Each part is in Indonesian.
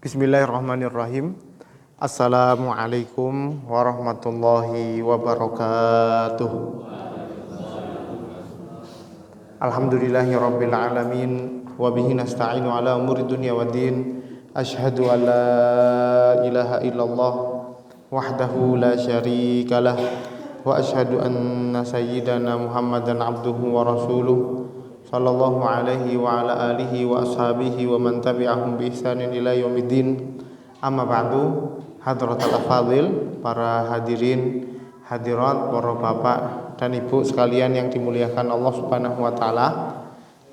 Bismillahirrahmanirrahim. Assalamualaikum warahmatullahi wabarakatuh. Alhamdulillahirabbil alamin wa bihi nasta'inu ala umuri dunya waddin. Asyhadu an la ilaha illallah wahdahu la syarikalah wa asyhadu anna sayyidana Muhammadan abduhu wa rasuluh sallallahu alaihi wa ala alihi wa ashabihi wa man tabi'ahum bi ihsanin ila yaumiddin. Amma ba'du, hadratul afadhil, para hadirin hadirat, para bapak dan ibu sekalian yang dimuliakan Allah Subhanahu wa taala.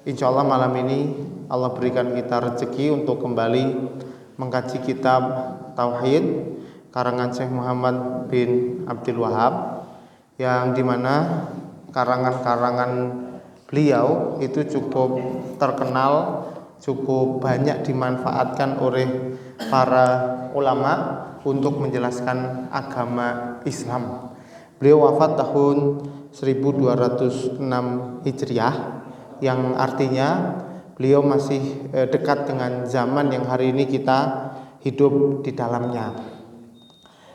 Insyaallah malam ini Allah berikan kita rezeki untuk kembali mengkaji kitab Tauhid karangan Syekh Muhammad bin Abdul Wahab, yang dimana karangan-karangan beliau itu cukup terkenal, cukup banyak dimanfaatkan oleh para ulama untuk menjelaskan agama Islam. Beliau wafat tahun 1206 Hijriah, yang artinya beliau masih dekat dengan zaman yang hari ini kita hidup di dalamnya.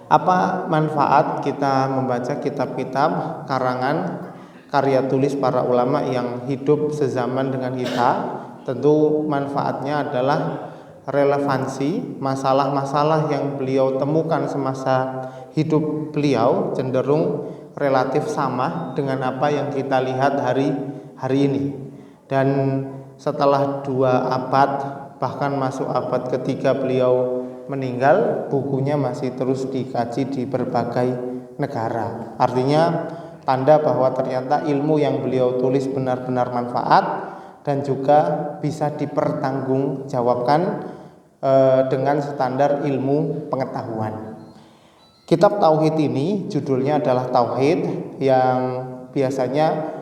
Apa manfaat kita membaca kitab-kitab karangan karya tulis para ulama yang hidup sezaman dengan kita? Tentu manfaatnya adalah relevansi masalah-masalah yang beliau temukan semasa hidup beliau cenderung relatif sama dengan apa yang kita lihat hari ini. Dan setelah 2 abad, bahkan masuk abad ketiga beliau meninggal, bukunya masih terus dikaji di berbagai negara. Artinya tanda bahwa ternyata ilmu yang beliau tulis benar-benar manfaat dan juga bisa dipertanggungjawabkan dengan standar ilmu pengetahuan. Kitab Tauhid ini judulnya adalah Tauhid, yang biasanya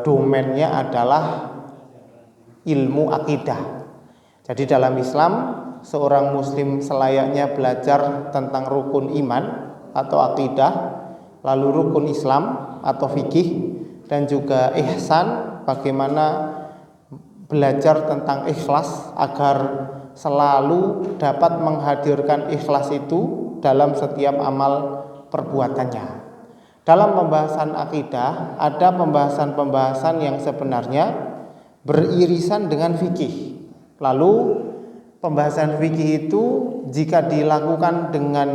domainnya adalah ilmu akidah. Jadi dalam Islam, seorang muslim selayaknya belajar tentang rukun iman atau akidah, lalu rukun Islam atau fikih, dan juga ihsan, bagaimana belajar tentang ikhlas agar selalu dapat menghadirkan ikhlas itu dalam setiap amal perbuatannya. Dalam pembahasan akidah ada pembahasan-pembahasan yang sebenarnya beririsan dengan fikih. Lalu pembahasan fikih itu jika dilakukan dengan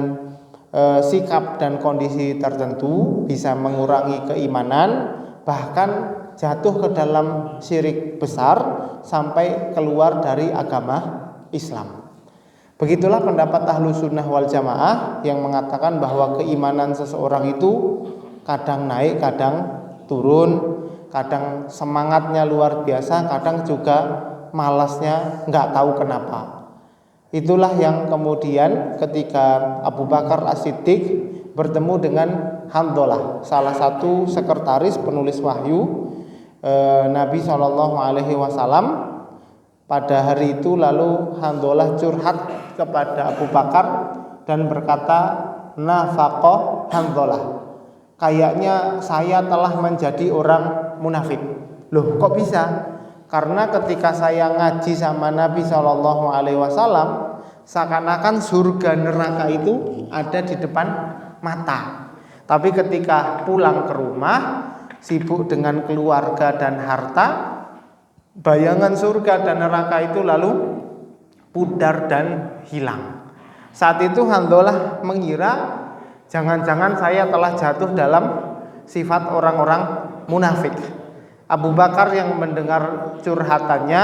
sikap dan kondisi tertentu bisa mengurangi keimanan, bahkan jatuh ke dalam syirik besar sampai keluar dari agama Islam. Begitulah pendapat Ahlus Sunnah wal Jamaah yang mengatakan bahwa keimanan seseorang itu kadang naik, kadang turun, kadang semangatnya luar biasa, kadang juga malasnya nggak tahu kenapa. Itulah yang kemudian ketika Abu Bakar As-Siddiq bertemu dengan Hanzalah, salah satu sekretaris penulis wahyu Nabi SAW, pada hari itu lalu Hanzalah curhat kepada Abu Bakar dan berkata, nafaqah Hanzalah, kayaknya saya telah menjadi orang munafik. Loh, kok bisa? Karena ketika saya ngaji sama Nabi SAW, seakan-akan surga neraka itu ada di depan mata. Tapi ketika pulang ke rumah, sibuk dengan keluarga dan harta, bayangan surga dan neraka itu lalu pudar dan hilang. Saat itu Hanzalah mengira jangan-jangan saya telah jatuh dalam sifat orang-orang munafik. Abu Bakar yang mendengar curhatannya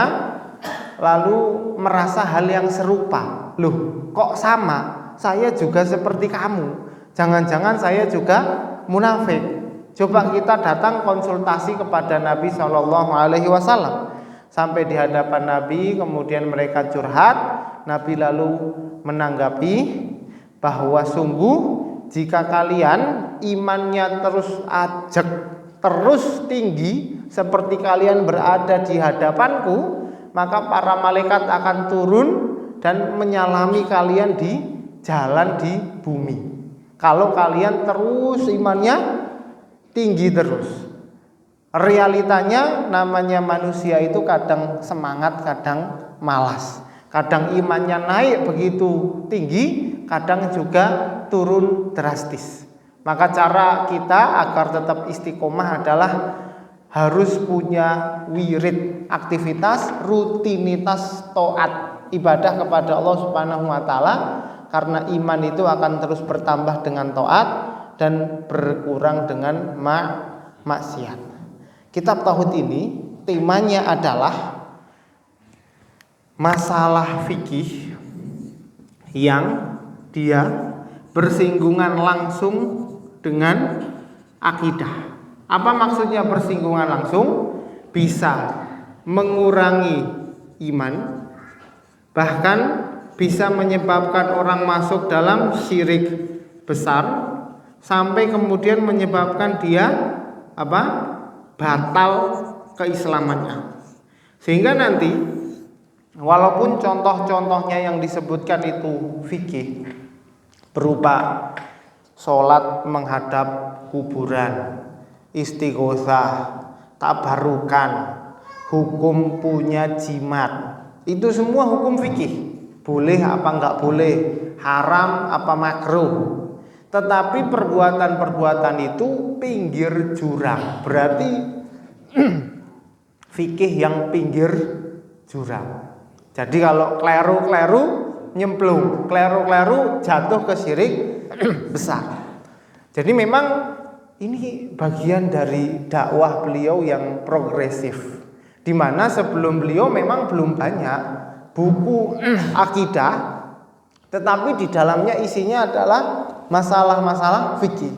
lalu merasa hal yang serupa. Loh, kok sama? Saya juga seperti kamu. Jangan-jangan saya juga munafik. Coba kita datang konsultasi kepada Nabi SAW. Sampai di hadapan Nabi, kemudian mereka curhat. Nabi lalu menanggapi bahwa sungguh jika kalian imannya terus ajeg, terus tinggi, seperti kalian berada di hadapanku, maka para malaikat akan turun dan menyalami kalian di jalan di bumi. Kalau kalian terus imannya tinggi terus. Realitanya namanya manusia itu kadang semangat, kadang malas. Kadang imannya naik begitu tinggi, kadang juga turun drastis. Maka cara kita agar tetap istiqomah adalah harus punya wirid, aktivitas, rutinitas taat ibadah kepada Allah Subhanahu wa taala, karena iman itu akan terus bertambah dengan taat dan berkurang dengan maksiat. Kitab tauhid ini temanya adalah masalah fikih yang dia bersinggungan langsung dengan akidah. Apa maksudnya bersinggungan langsung? Bisa mengurangi iman, bahkan bisa menyebabkan orang masuk dalam syirik besar, sampai kemudian menyebabkan dia batal keislamannya. Sehingga nanti walaupun contoh-contohnya yang disebutkan itu fikih berupa sholat menghadap kuburan, istighosah, tabarukan, hukum punya jimat, itu semua hukum fikih. Boleh apa enggak boleh, haram apa makruh. Tetapi perbuatan-perbuatan itu pinggir jurang, berarti fikih yang pinggir jurang. Jadi kalau kleru-kleru nyemplung, kleru-kleru jatuh ke syirik besar. Jadi memang ini bagian dari dakwah beliau yang progresif, di mana sebelum beliau memang belum banyak buku akidah, tetapi di dalamnya isinya adalah masalah-masalah fikih.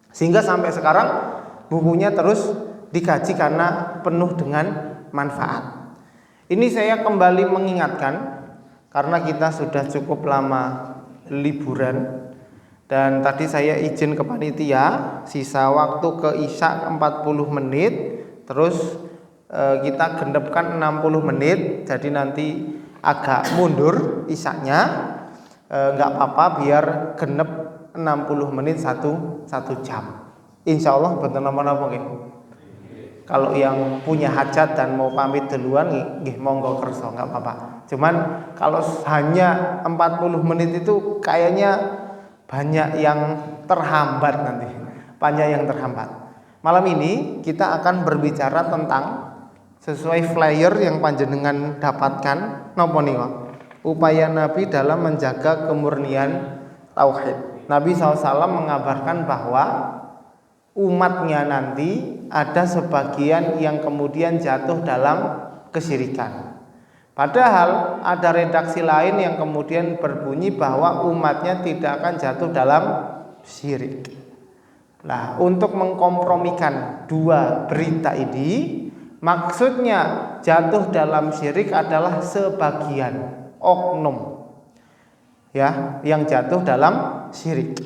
Sehingga sampai sekarang bukunya terus dikaji karena penuh dengan manfaat. Ini saya kembali mengingatkan karena kita sudah cukup lama liburan, dan tadi saya izin ke panitia sisa waktu ke Isya 40 menit, terus kita genepkan 60 menit, jadi nanti agak mundur Isyanya, nggak apa-apa biar genep 60 menit satu jam. Insya Allah betul nama-nama. Kalau yang punya hajat dan mau pamit duluan, nggih monggo kerso, nggak apa-apa. Cuman kalau hanya 40 menit itu kayaknya banyak yang terhambat nanti. Banyak yang terhambat. Malam ini kita akan berbicara tentang sesuai flyer yang panjenengan dapatkan, napa niku? Upaya Nabi dalam menjaga kemurnian tauhid. Nabi SAW mengabarkan bahwa umatnya nanti ada sebagian yang kemudian jatuh dalam kesyirikan. Padahal ada redaksi lain yang kemudian berbunyi bahwa umatnya tidak akan jatuh dalam syirik. Nah, untuk mengkompromikan dua berita ini, maksudnya jatuh dalam syirik adalah sebagian oknum ya yang jatuh dalam syirik.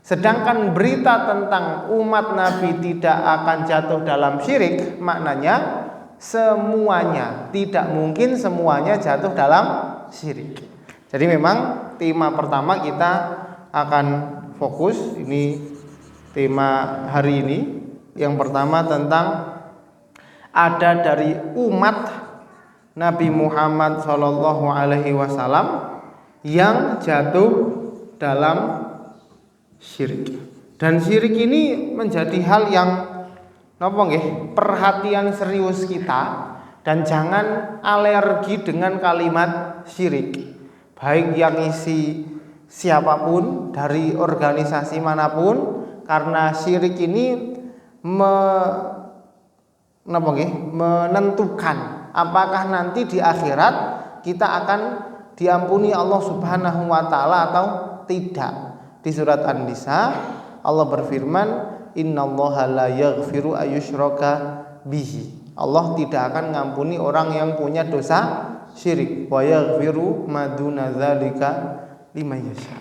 Sedangkan berita tentang umat Nabi tidak akan jatuh dalam syirik, maknanya semuanya, tidak mungkin semuanya jatuh dalam syirik. Jadi memang tema pertama kita akan fokus, ini tema hari ini. Yang pertama tentang ada dari umat Nabi Muhammad SAW yang jatuh dalam syirik. Dan syirik ini menjadi hal yang perhatian serius kita, dan jangan alergi dengan kalimat syirik. Baik yang isi siapapun dari organisasi manapun, karena syirik ini menentukan apakah nanti di akhirat kita akan diampuni Allah Subhanahu wa taala atau tidak. Di surat An-Nisa Allah berfirman, innallaha la yaghfiru ayyushraka bihi. Allah tidak akan ngampuni orang yang punya dosa syirik. Wa yaghfiru ma duna dzalika liman yasha.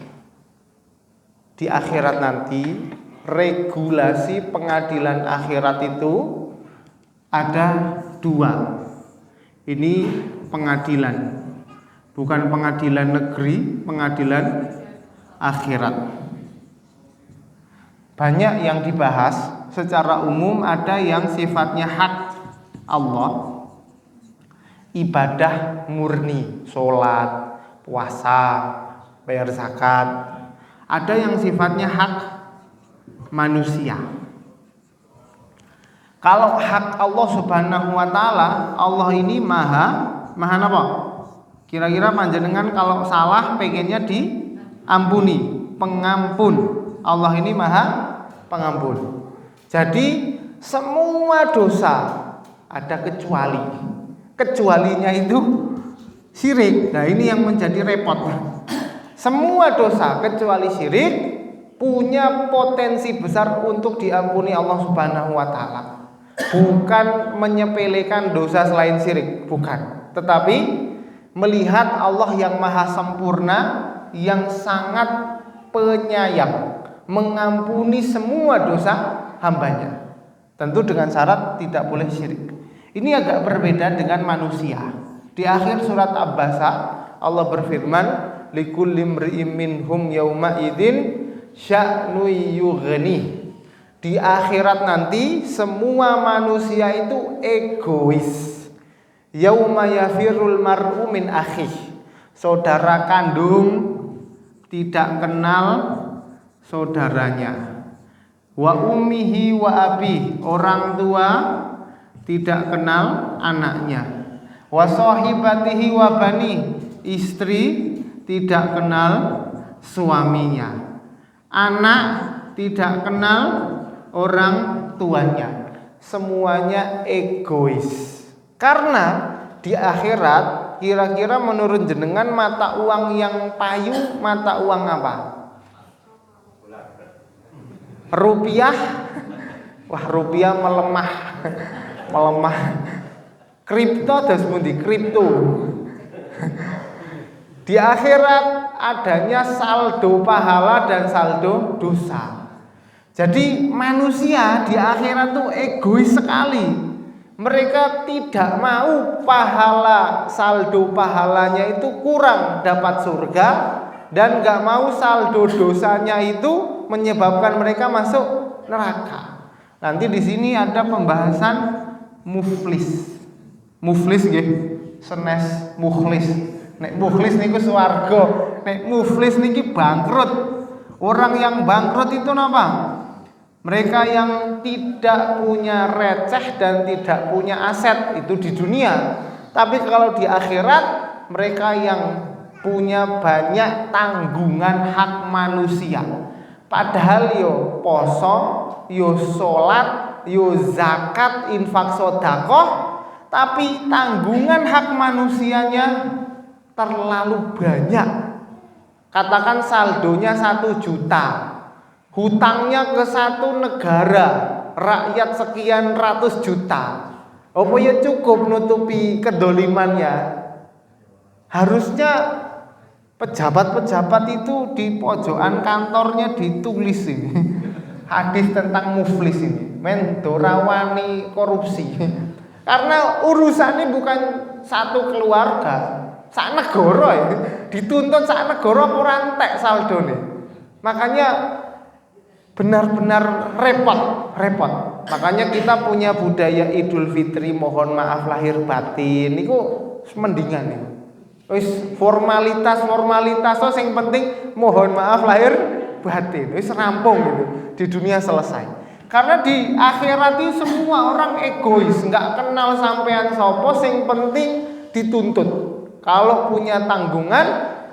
Di akhirat nanti regulasi pengadilan akhirat itu ada dua. Ini pengadilan, bukan pengadilan negeri, pengadilan akhirat. Banyak yang dibahas secara umum, ada yang sifatnya hak Allah, ibadah murni, sholat, puasa, bayar zakat. Ada yang sifatnya hak manusia. Kalau hak Allah Subhanahu wa taala, Allah ini maha apa? Kira-kira panjenengan kalau salah pengennya diampuni, pengampun. Allah ini maha pengampun. Jadi semua dosa ada kecuali. Kecualinya itu syirik. Nah, ini yang menjadi repot. Semua dosa kecuali syirik punya potensi besar untuk diampuni Allah Subhanahu wa taala. Bukan menyepelekan dosa selain syirik, bukan. Tetapi melihat Allah yang maha sempurna, yang sangat penyayang, mengampuni semua dosa hambanya. Tentu dengan syarat tidak boleh syirik. Ini agak berbeda dengan manusia. Di akhir surat Abbasa Allah berfirman, likulli imri'in minhum yauma idzin sya'nu yughni. Di akhirat nanti semua manusia itu egois. Yauma yafirul mar'u min akhih. Saudara kandung tidak kenal saudaranya. Wa ummihi wa abi, orang tua tidak kenal anaknya. Wa sahibatihi wa bani, istri tidak kenal suaminya. Anak tidak kenal orang tuanya. Semuanya egois. Karena di akhirat kira-kira menurut jenengan mata uang yang payu mata uang apa? Rupiah. Wah, rupiah melemah. Melemah. Kripto das pundi? Kripto. Di akhirat adanya saldo pahala dan saldo dosa. Jadi manusia di akhirat tuh egois sekali. Mereka tidak mau pahala, saldo pahalanya itu kurang dapat surga, dan gak mau saldo dosanya itu menyebabkan mereka masuk neraka. Nanti di sini ada pembahasan muflis. Muflis nggih, senes mukhlis. Nek mukhlis niku swarga, nek muflis niki bangkrut. Orang yang bangkrut itu apa? Mereka yang tidak punya receh dan tidak punya aset itu di dunia. Tapi kalau di akhirat mereka yang punya banyak tanggungan hak manusia. Padahal yo poso, yo sholat, yo zakat, infak sedekah, tapi tanggungan hak manusianya terlalu banyak. Katakan saldonya 1 juta. Hutangnya ke satu negara, rakyat sekian ratus juta. Apa ya cukup nutupi kedolimannya? Harusnya pejabat-pejabat itu di pojokan kantornya ditulis ini hadis tentang muflis ini, men dorawani korupsi. Karena urusannya bukan satu keluarga, sak negara ya. Dituntut sak negara ora entek saldone. Makanya benar-benar repot. Makanya kita punya budaya Idul Fitri, mohon maaf lahir batin niku mendingan nih. Wis formalitas so sing penting mohon maaf lahir batin. Wis rampung gitu. Di dunia selesai. Karena di akhirat itu semua orang egois, enggak kenal sampean sapa, sing penting dituntut. Kalau punya tanggungan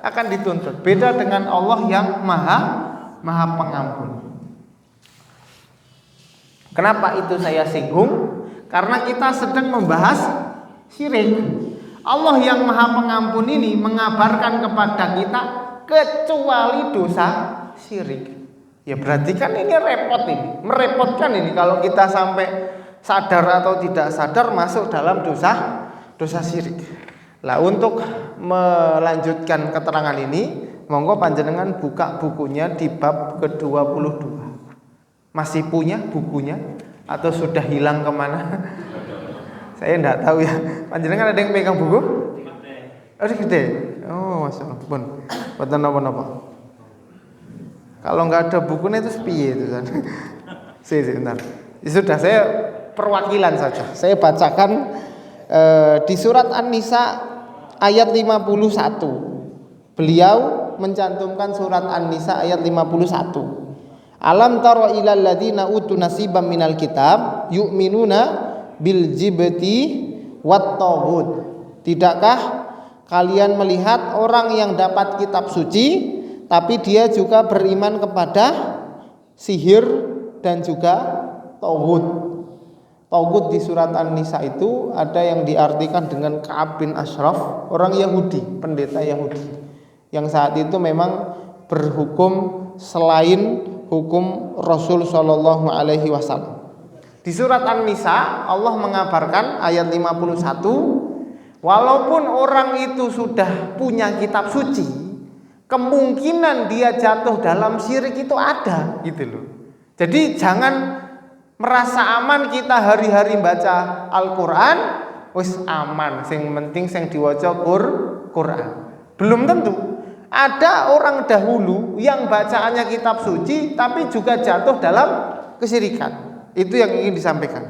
akan dituntut. Beda dengan Allah yang maha pengampun. Kenapa itu saya singgung? Karena kita sedang membahas syirik. Allah yang maha pengampun ini mengabarkan kepada kita kecuali dosa syirik. Ya berarti kan ini repot ini, merepotkan ini kalau kita sampai sadar atau tidak sadar masuk dalam dosa syirik. Lah untuk melanjutkan keterangan ini, monggo panjenengan buka bukunya di bab ke-22. Masih punya bukunya atau sudah hilang kemana? Saya enggak tahu ya. Panjenengan ada yang pegang buku? Oh, gede. Oh, masyaallah. Boten napa-napa. Kalau enggak ada bukunya itu piye itu kan? Sebentar. Ya sudah, saya perwakilan saja. Saya bacakan Di surat An-Nisa ayat 51 beliau mencantumkan surat An-Nisa ayat 51. Alam tara ilal ladzina utu nasiban minal kitab yu'minuna bil jibti wat taghut. Tidakkah kalian melihat orang yang dapat kitab suci tapi dia juga beriman kepada sihir dan juga taghut. Taghut di surat An-Nisa itu ada yang diartikan dengan Ka'ab bin Ashraf, orang Yahudi, pendeta Yahudi yang saat itu memang berhukum selain hukum Rasul Shallallahu Alaihi Wasallam. Di surat An-Nisa Allah mengabarkan ayat 51, walaupun orang itu sudah punya kitab suci, kemungkinan dia jatuh dalam syirik itu ada, gitu loh. Jadi jangan merasa aman kita hari-hari baca Al-Quran, wis aman, sing penting sing diwaca Quran. Belum tentu. Ada orang dahulu yang bacaannya kitab suci tapi juga jatuh dalam kesyirikan. Itu yang ingin disampaikan.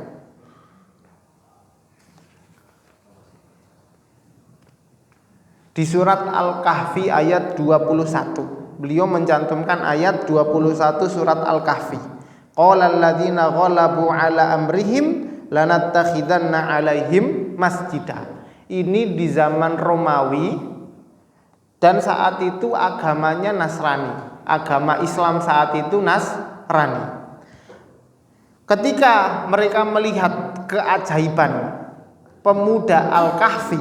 Di surat Al-Kahfi ayat 21, beliau mencantumkan ayat 21 surat Al-Kahfi. Qala alladziina ghalabu ala amrihim lanattakhidanna alaihim masjidah. Ini di zaman Romawi dan saat itu agamanya Nasrani. Agama Islam saat itu Nasrani. Ketika mereka melihat keajaiban pemuda Al-Kahfi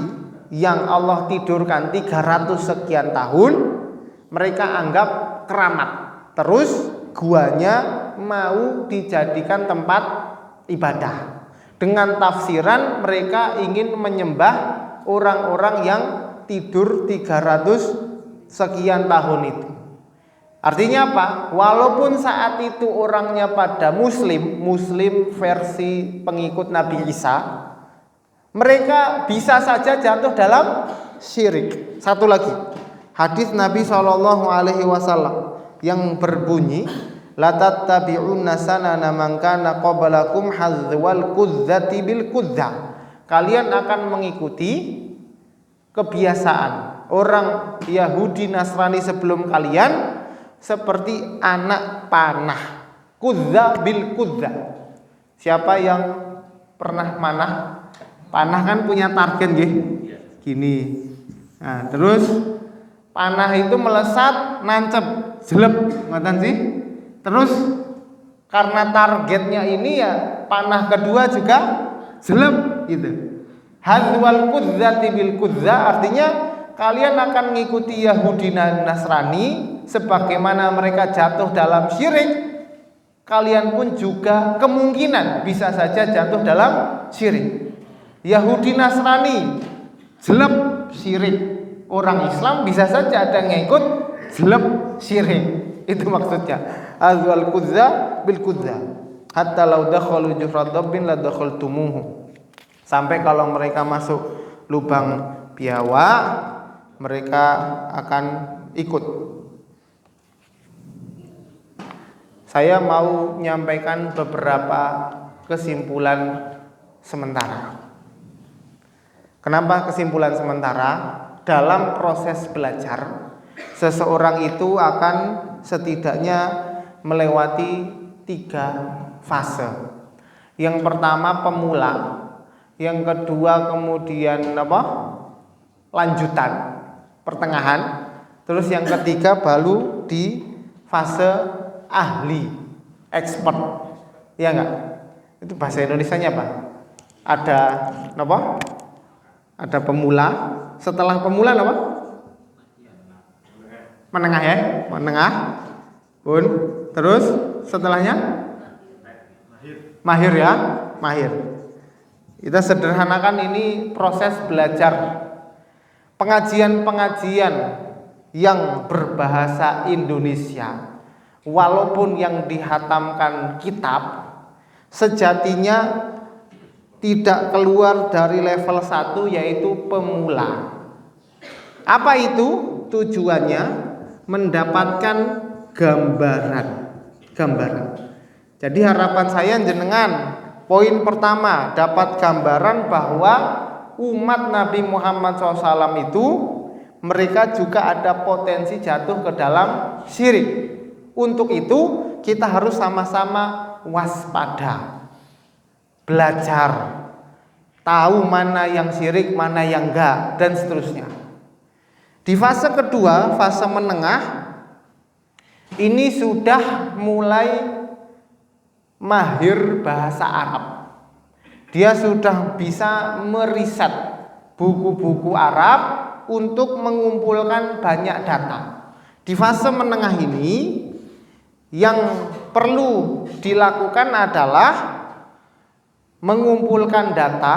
yang Allah tidurkan 300 sekian tahun, mereka anggap keramat. Terus guanya mau dijadikan tempat ibadah. Dengan tafsiran mereka ingin menyembah orang-orang yang tidur 300 sekian tahun itu. Artinya apa? Walaupun saat itu orangnya pada muslim versi pengikut Nabi Isa, mereka bisa saja jatuh dalam syirik. Satu lagi, hadis Nabi SAW yang berbunyi, la tattabi'unna sanana man kana qablakum hadzwal qudzati bil qudza. Kalian akan mengikuti kebiasaan orang Yahudi Nasrani sebelum kalian seperti anak panah. Qudza bil qudza. Siapa yang pernah manah? Panah kan punya target nggih. Gini. Nah, terus panah itu melesat, nancep, jeleb, ngoten sih. Terus karena targetnya ini ya panah kedua juga jeleb gitu. Hadzwal qudzati bil qudza artinya kalian akan mengikuti Yahudi dan Nasrani sebagaimana mereka jatuh dalam syirik, kalian pun juga kemungkinan bisa saja jatuh dalam syirik. Yahudi Nasrani jeleb syirik, orang Islam bisa saja ada yang ngikut jeleb syirik. Itu maksudnya. Hadzwal qudza bil qudza. Hatta law dakhalu juhra dabbin la dakhaltumuhu. Sampai kalau mereka masuk lubang biawak, mereka akan ikut. Saya mau menyampaikan beberapa kesimpulan sementara. Kenapa kesimpulan sementara? Dalam proses belajar, seseorang itu akan setidaknya melewati 3 fase. Yang pertama pemula, yang kedua kemudian lanjutan, pertengahan, terus yang ketiga baru di fase ahli, expert. Ya enggak? Itu bahasa Indonesianya apa? Ada Ada pemula, setelah pemula apa? Menengah ya, menengah. Pun terus setelahnya mahir ya, mahir. Kita sederhanakan ini proses belajar. Pengajian-pengajian yang berbahasa Indonesia, walaupun yang dihatamkan kitab, sejatinya tidak keluar dari level 1 yaitu pemula. Apa itu? Tujuannya mendapatkan gambaran. Jadi harapan saya jenengan, poin pertama, dapat gambaran bahwa umat Nabi Muhammad SAW itu mereka juga ada potensi jatuh ke dalam syirik. Untuk itu kita harus sama-sama waspada, belajar, tahu mana yang syirik, mana yang enggak, dan seterusnya. Di fase kedua, fase menengah, ini sudah mulai mahir bahasa Arab. Dia sudah bisa meriset buku-buku Arab untuk mengumpulkan banyak data. Di fase menengah ini yang perlu dilakukan adalah mengumpulkan data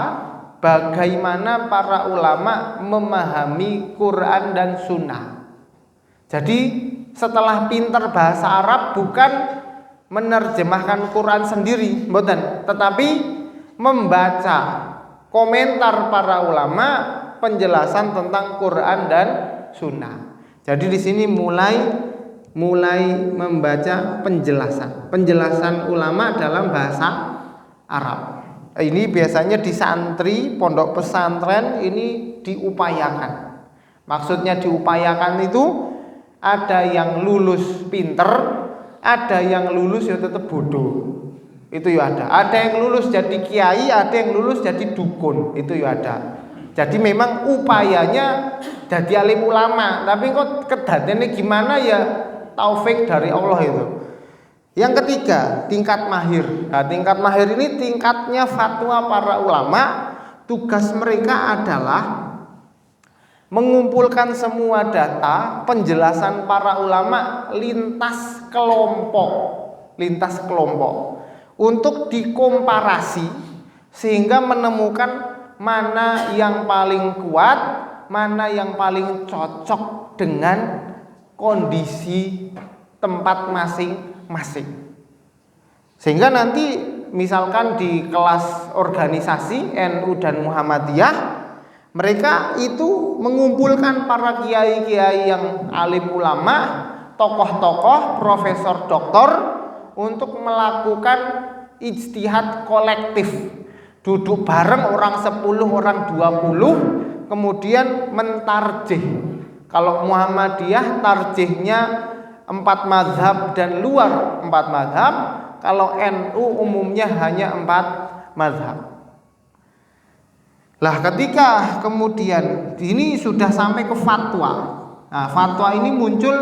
bagaimana para ulama memahami Quran dan Sunnah. Jadi setelah pintar bahasa Arab bukan menerjemahkan Quran sendiri, mboten, tetapi membaca komentar para ulama, penjelasan tentang Quran dan Sunnah. Jadi di sini mulai membaca penjelasan ulama dalam bahasa Arab. Ini biasanya di santri, pondok pesantren ini diupayakan. Maksudnya diupayakan itu ada yang lulus pinter, ada yang lulus ya tetap bodoh, itu ya ada. Ada yang lulus jadi kiai, ada yang lulus jadi dukun, itu ya ada. Jadi memang upayanya jadi alim ulama, tapi kok kedatannya gimana ya, taufik dari Allah itu. Yang ketiga, tingkat mahir. Nah, tingkat mahir ini tingkatnya fatwa para ulama. Tugas mereka adalah mengumpulkan semua data penjelasan para ulama lintas kelompok untuk dikomparasi sehingga menemukan mana yang paling kuat, mana yang paling cocok dengan kondisi tempat masing-masing. Sehingga nanti misalkan di kelas organisasi NU dan Muhammadiyah, mereka itu mengumpulkan para kiai-kiai yang alim ulama, tokoh-tokoh, profesor, doktor untuk melakukan ijtihad kolektif. Duduk bareng orang 10, orang 20, kemudian mentarjih. Kalau Muhammadiyah tarjihnya 4 mazhab dan luar 4 mazhab, kalau NU umumnya hanya 4 mazhab. Lah ketika kemudian ini sudah sampai ke fatwa. Nah, fatwa ini muncul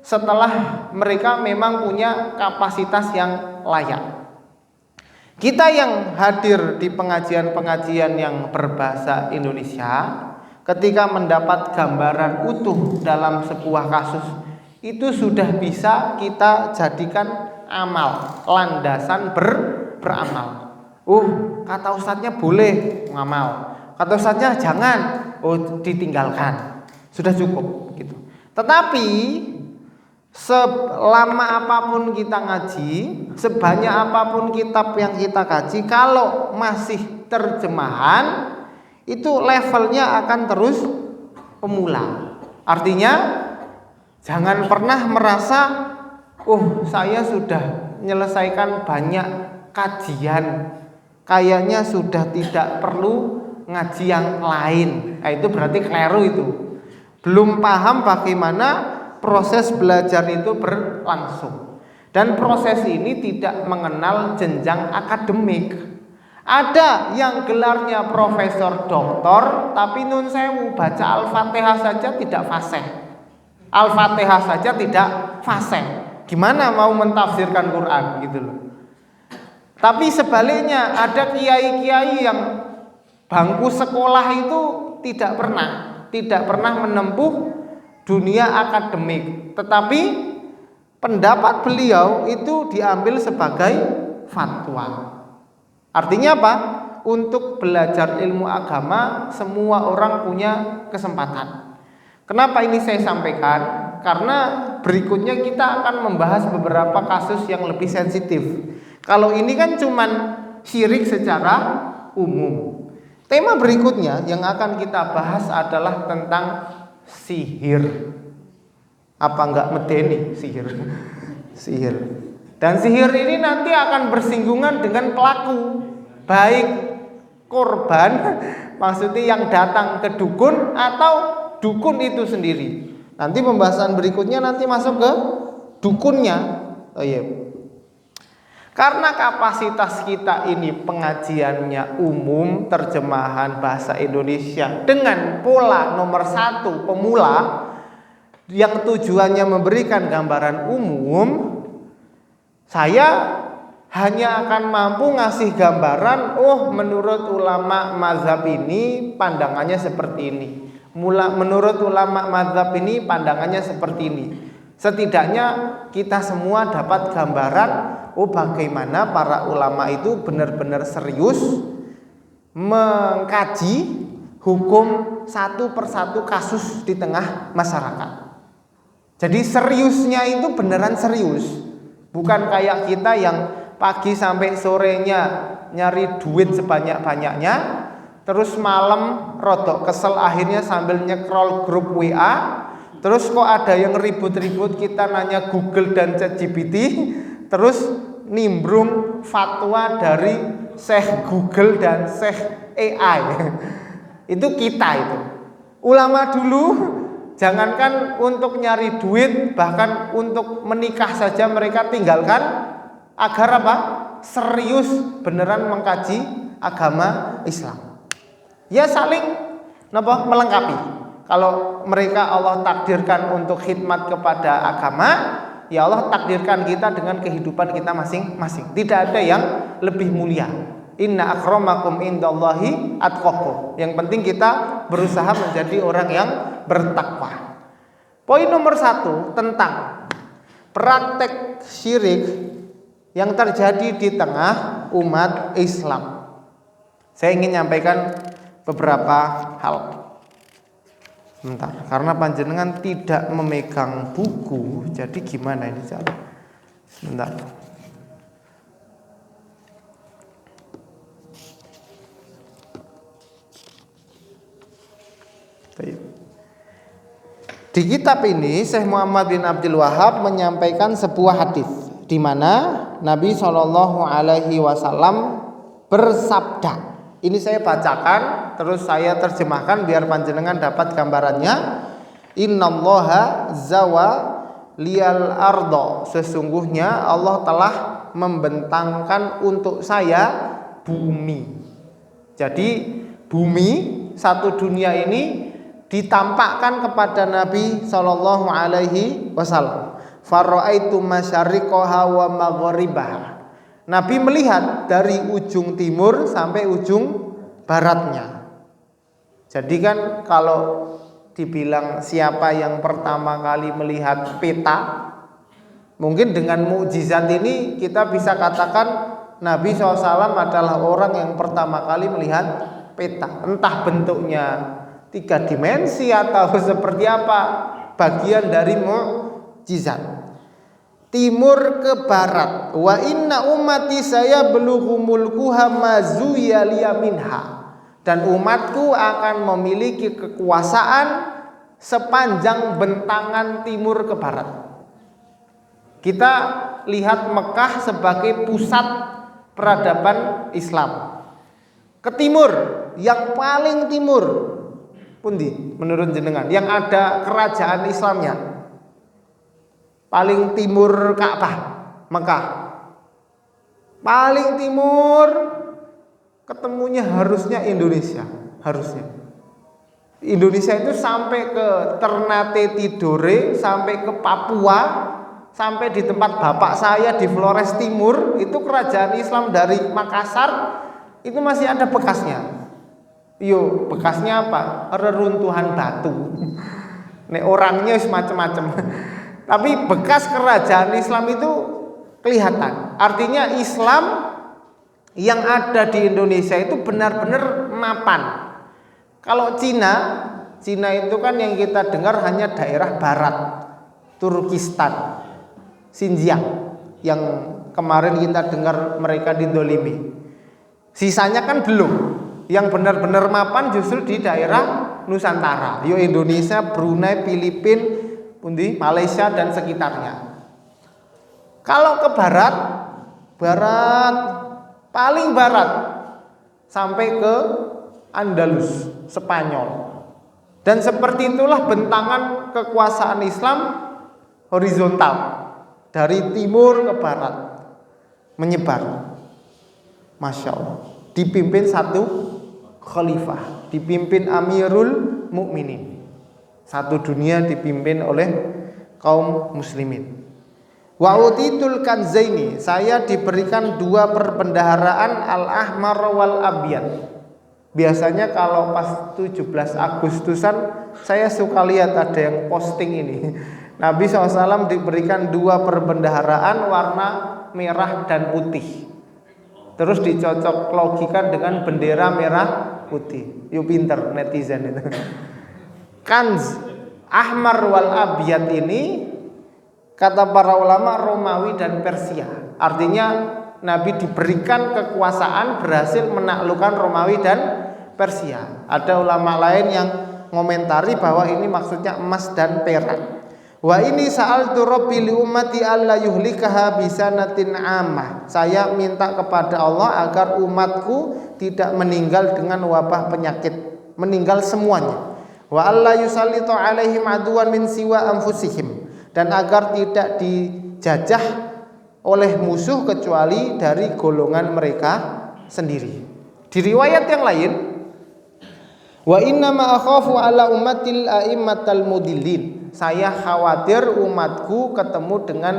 setelah mereka memang punya kapasitas yang layak. Kita yang hadir di pengajian-pengajian yang berbahasa Indonesia, ketika mendapat gambaran utuh dalam sebuah kasus, itu sudah bisa kita jadikan amal, landasan beramal. Kata ustadznya boleh ngamal, kata ustadznya jangan, ditinggalkan, sudah cukup gitu. Tetapi selama apapun kita ngaji, sebanyak apapun kitab yang kita kaji, kalau masih terjemahan, itu levelnya akan terus pemula. Artinya jangan pernah merasa saya sudah menyelesaikan banyak kajian, kayaknya sudah tidak perlu ngaji yang lain. Nah, itu berarti keliru itu. Belum paham bagaimana proses belajar itu berlangsung. Dan proses ini tidak mengenal jenjang akademik. Ada yang gelarnya profesor doktor, tapi nun sewu baca Al-Fatihah saja tidak fasih. Al-Fatihah saja tidak fasih. Gimana mau mentafsirkan Quran gitu loh. Tapi sebaliknya ada kiai-kiai yang bangku sekolah itu tidak pernah menempuh dunia akademik, tetapi pendapat beliau itu diambil sebagai fatwa. Artinya apa? Untuk belajar ilmu agama semua orang punya kesempatan. Kenapa ini saya sampaikan? Karena berikutnya kita akan membahas beberapa kasus yang lebih sensitif. Kalau ini kan cuman syirik secara umum. Tema berikutnya yang akan kita bahas adalah tentang sihir. Apa enggak medeni sihir? Sihir. Dan sihir ini nanti akan bersinggungan dengan pelaku, baik korban, maksudnya yang datang ke dukun atau dukun itu sendiri. Nanti pembahasan berikutnya nanti masuk ke dukunnya. Oh iya. Karena kapasitas kita ini pengajiannya umum, terjemahan bahasa Indonesia dengan pola nomor 1 pemula yang tujuannya memberikan gambaran umum, saya hanya akan mampu ngasih gambaran, menurut ulama mazhab ini pandangannya seperti ini. Menurut ulama mazhab ini pandangannya seperti ini. Setidaknya kita semua dapat gambaran bagaimana para ulama itu benar-benar serius mengkaji hukum satu persatu kasus di tengah masyarakat. Jadi seriusnya itu beneran serius. Bukan kayak kita yang pagi sampai sorenya nyari duit sebanyak-banyaknya, terus malam rodok kesel akhirnya sambil nyekrol grup WA, terus kok ada yang ribut-ribut kita nanya Google dan ChatGPT, terus nimbrung fatwa dari Syekh Google dan Syekh AI. Itu kita itu. Ulama dulu jangankan untuk nyari duit, bahkan untuk menikah saja mereka tinggalkan agar apa? Serius beneran mengkaji agama Islam. Ya saling melengkapi. Kalau mereka Allah takdirkan untuk khidmat kepada agama, ya Allah takdirkan kita dengan kehidupan kita masing-masing. Tidak ada yang lebih mulia. Inna akramakum indallahi atqakum. Yang penting kita berusaha menjadi orang yang bertakwa. Poin nomor 1 tentang praktek syirik yang terjadi di tengah umat Islam. Saya ingin menyampaikan beberapa hal. Bentar, karena panjenengan tidak memegang buku, jadi gimana ini cara? Bentar. Di kitab ini Syekh Muhammad bin Abdul Wahab menyampaikan sebuah hadis di mana Nabi Shallallahu Alaihi Wasallam bersabda. Ini saya bacakan, terus saya terjemahkan biar panjenengan dapat gambarannya. Innallaha zawa liyal ardo. Sesungguhnya Allah telah membentangkan untuk saya bumi. Jadi bumi satu dunia ini ditampakkan kepada Nabi Shallallahu Alaihi Wasallam. Faraitu masyariqaha wa maghribaha. Nabi melihat dari ujung timur sampai ujung baratnya. Jadi kan kalau dibilang siapa yang pertama kali melihat peta, mungkin dengan mukjizat ini kita bisa katakan Nabi SAW adalah orang yang pertama kali melihat peta. Entah bentuknya 3 dimensi atau seperti apa, bagian dari mukjizat. Timur ke barat. Wa inna ummati saya belughu mulkuha mazuya liya minha. Dan umatku akan memiliki kekuasaan sepanjang bentangan timur ke barat. Kita lihat Mekah sebagai pusat peradaban Islam. Ke timur, yang paling timur pundi menurut jenengan yang ada kerajaan Islamnya? Paling timur Ka'bah, Mekah. Paling timur ketemunya harusnya Indonesia, harusnya. Indonesia itu sampai ke Ternate Tidore, sampai ke Papua, sampai di tempat bapak saya di Flores Timur, itu kerajaan Islam dari Makassar, itu masih ada bekasnya. Yo, bekasnya apa? Reruntuhan batu. Nek orangnya macam-macam. Tapi bekas kerajaan Islam itu kelihatan. Artinya Islam yang ada di Indonesia itu benar-benar mapan. Kalau Cina itu kan yang kita dengar hanya daerah barat, Turkistan, Xinjiang, yang kemarin kita dengar mereka didolimi. Sisanya kan belum. Yang benar-benar mapan justru di daerah Nusantara. Yo Indonesia, Brunei, Filipina, Malaysia dan sekitarnya. Kalau ke barat, paling barat sampai ke Andalus, Spanyol. Dan seperti itulah bentangan kekuasaan Islam horizontal dari timur ke barat menyebar. Masya Allah, dipimpin satu khalifah, dipimpin Amirul Mukminin. Satu dunia dipimpin oleh kaum muslimin. Wa utitul kanzaini, saya diberikan dua perbendaharaan al-ahmar wal abyad. Biasanya kalau pas 17 Agustusan saya suka lihat ada yang posting ini. Nabi SAW diberikan dua perbendaharaan warna merah dan putih. Terus dicocok logikan dengan bendera merah putih. Yuk pinter netizen itu. Kanz ahmar wal abyad ini kata para ulama Romawi dan Persia. Artinya Nabi diberikan kekuasaan berhasil menaklukkan Romawi dan Persia. Ada ulama lain yang ngomentari bahwa ini maksudnya emas dan perak. Wa ini sa'altu rabbi li ummati alla yuhlikaha bisanatin ammah. Saya minta kepada Allah agar umatku tidak meninggal dengan wabah penyakit, meninggal semuanya. Wa alla yusallitu alaihim aduwan min siwa anfusihim, dan agar tidak dijajah oleh musuh kecuali dari golongan mereka sendiri. Di riwayat yang lain, wa inna ma akhafu ala ummatil a'immatal mudillin. Saya khawatir umatku ketemu dengan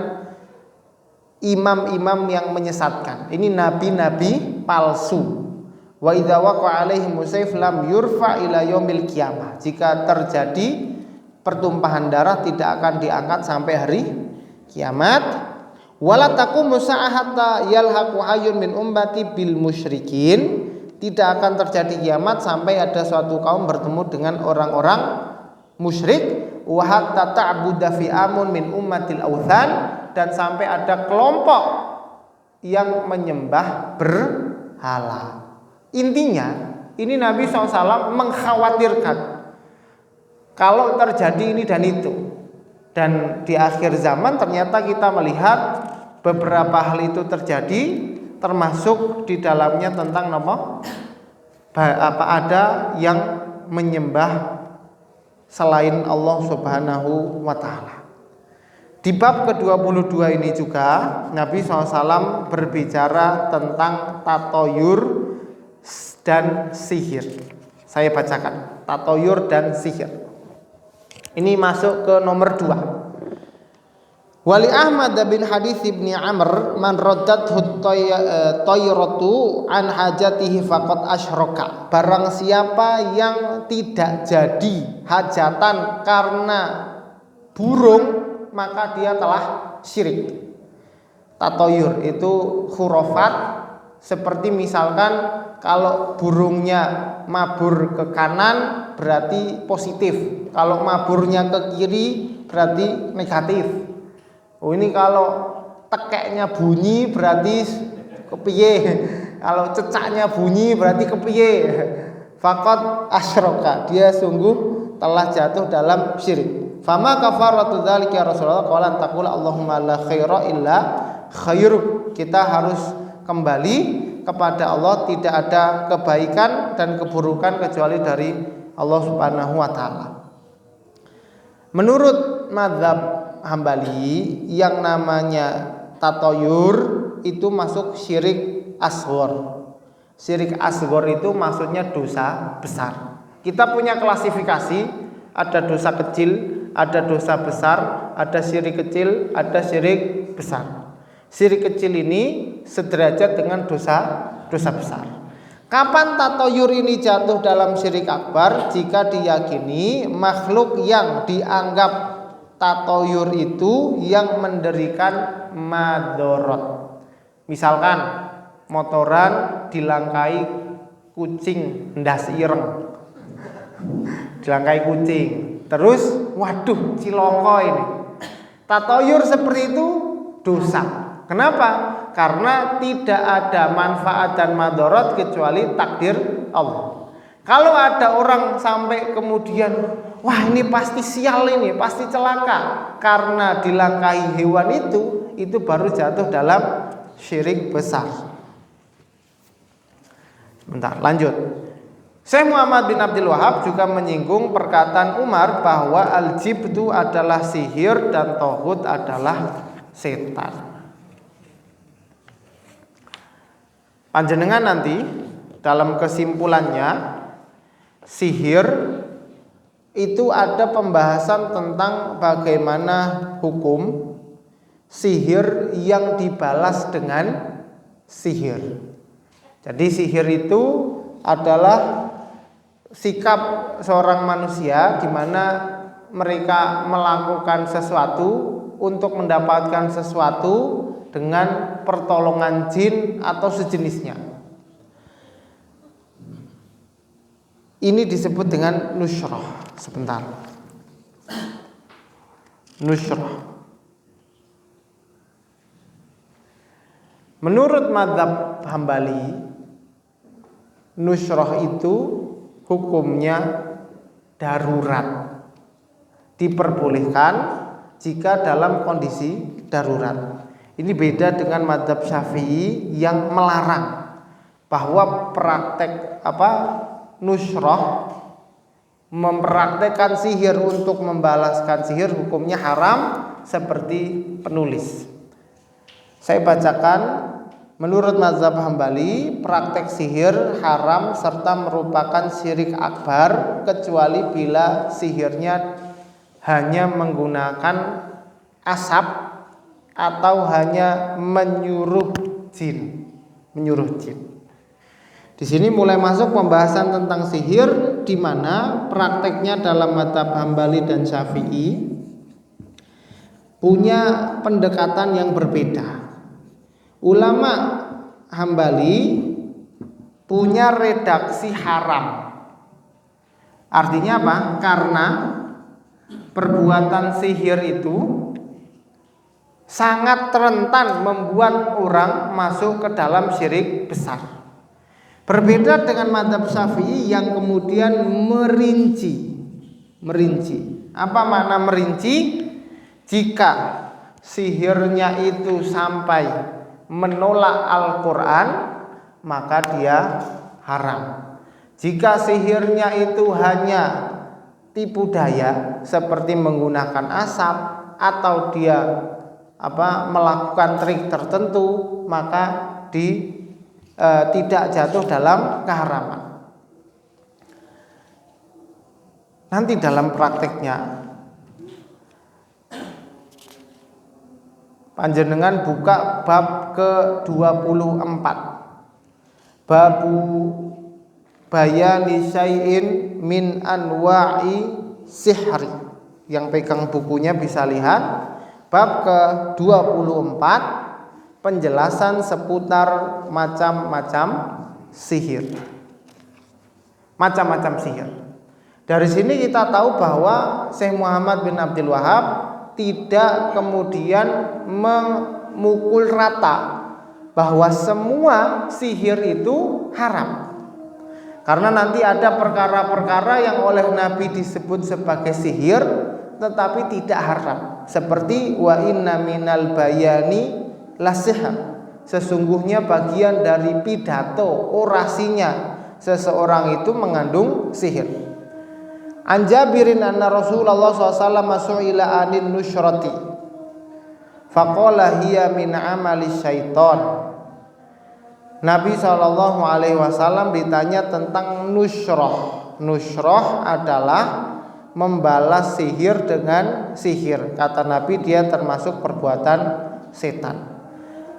imam-imam yang menyesatkan. Ini nabi-nabi palsu. Wa idza waqa'a alaihim musayf lam yurfa ila yaumil qiyamah. Jika terjadi pertumpahan darah tidak akan diangkat sampai hari kiamat. Wala taqumu sa'ah hatta yalhaqu hayyun min ummati bil musyrikin. Tidak akan terjadi kiamat sampai ada suatu kaum bertemu dengan orang-orang musyrik. Wa hatta ta'budu fi amun min ummatil authan, dan sampai ada kelompok yang menyembah berhala. Intinya ini Nabi SAW mengkhawatirkan kalau terjadi ini dan itu. Dan di akhir zaman ternyata kita melihat beberapa hal itu terjadi, termasuk di dalamnya tentang apa ada yang menyembah selain Allah Subhanahu wa ta'ala. Di bab ke-22 ini juga Nabi SAW berbicara tentang tatoyur dan sihir. Saya bacakan tatoyur dan sihir. Ini masuk ke nomor 2. Wali Ahmad bin Hadits Ibni Amr man raddathu tayratu an hajatihi faqad asyraka. Barang siapa yang tidak jadi hajatan karena burung, maka dia telah syirik. Tatoyur itu khurafat, seperti misalkan kalau burungnya mabur ke kanan berarti positif, kalau maburnya ke kiri berarti negatif. Oh, ini kalau tekeknya bunyi berarti kepiye, kalau cecaknya bunyi berarti kepiye. Faqad asyraka, dia sungguh telah jatuh dalam syirik. Fama kafaratu dzalika ya Rasulullah qala taqul Allahumma la khaira illa khairuk. Kita harus kembali kepada Allah, tidak ada kebaikan dan keburukan kecuali dari Allah Subhanahu wa taala. Menurut mazhab Hambali, yang namanya tatoyur itu masuk syirik asghar. Syirik asghar itu maksudnya dosa besar. Kita punya klasifikasi, ada dosa kecil, ada dosa besar, ada syirik kecil, ada syirik besar. Syirik kecil ini sederajat dengan dosa besar. Kapan tatoyur ini jatuh dalam syirik akbar? Jika diyakini makhluk yang dianggap tatoyur itu yang menderikan madorot. Misalkan motoran dilangkai kucing ndas ireng, dilangkai kucing, terus waduh ciloko ini. Tatoyur seperti itu dosa. Kenapa? Karena tidak ada manfaat dan madorot kecuali takdir Allah. Kalau ada orang sampai kemudian, wah ini pasti sial, ini pasti celaka karena dilangkahi hewan itu baru jatuh dalam syirik besar. Bentar, lanjut. Syekh Muhammad bin Abdul Wahab juga menyinggung perkataan Umar bahwa al-jibtu adalah sihir dan tohut adalah setan. Panjenengan nanti dalam kesimpulannya, sihir itu ada pembahasan tentang bagaimana hukum sihir yang dibalas dengan sihir. Jadi sihir itu adalah sikap seorang manusia di mana mereka melakukan sesuatu untuk mendapatkan sesuatu dengan pertolongan jin atau sejenisnya. Ini disebut dengan nusyrah. Sebentar. Nusyrah. Menurut mazhab Hambali, nusyrah itu hukumnya darurat. Diperbolehkan jika dalam kondisi darurat. Ini beda dengan mazhab Syafi'i yang melarang bahwa praktek nusyrah, mempraktekkan sihir untuk membalaskan sihir hukumnya haram seperti penulis. Saya bacakan. Menurut mazhab Hambali, praktek sihir haram serta merupakan syirik akbar kecuali bila sihirnya hanya menggunakan asap atau hanya menyuruh jin. Di sini mulai masuk pembahasan tentang sihir, di mana prakteknya dalam mazhab Hambali dan Syafi'i punya pendekatan yang berbeda. Ulama Hambali punya redaksi haram. Artinya apa? Karena perbuatan sihir itu sangat rentan membuat orang masuk ke dalam syirik besar. Berbeda dengan mazhab Syafi'i yang kemudian merinci. Apa makna merinci? Jika sihirnya itu sampai menolak Al-Quran, maka dia haram. Jika sihirnya itu hanya tipu daya seperti menggunakan asap atau dia melakukan trik tertentu, maka tidak jatuh dalam keharaman. Nanti dalam prakteknya panjenengan buka bab ke-24. Babu bayani syai'in min anwa'i sihri. Yang pegang bukunya bisa lihat bab ke-24, penjelasan seputar macam-macam sihir. Macam-macam sihir. Dari sini kita tahu bahwa Syekh Muhammad bin Abdul Wahab tidak kemudian memukul rata bahwa semua sihir itu haram. Karena nanti ada perkara-perkara yang oleh Nabi disebut sebagai sihir tetapi tidak haram. Seperti wa inna minal bayani lasihr. Sesungguhnya bagian dari pidato, orasinya seseorang itu mengandung sihir. An Jabirin anna Rasulullah SAW su'ila anin nusyrati faqala hiya min amali syaitan. Nabi SAW ditanya tentang nusyrah. Nusyrah adalah membalas sihir dengan sihir. Kata Nabi, dia termasuk perbuatan setan.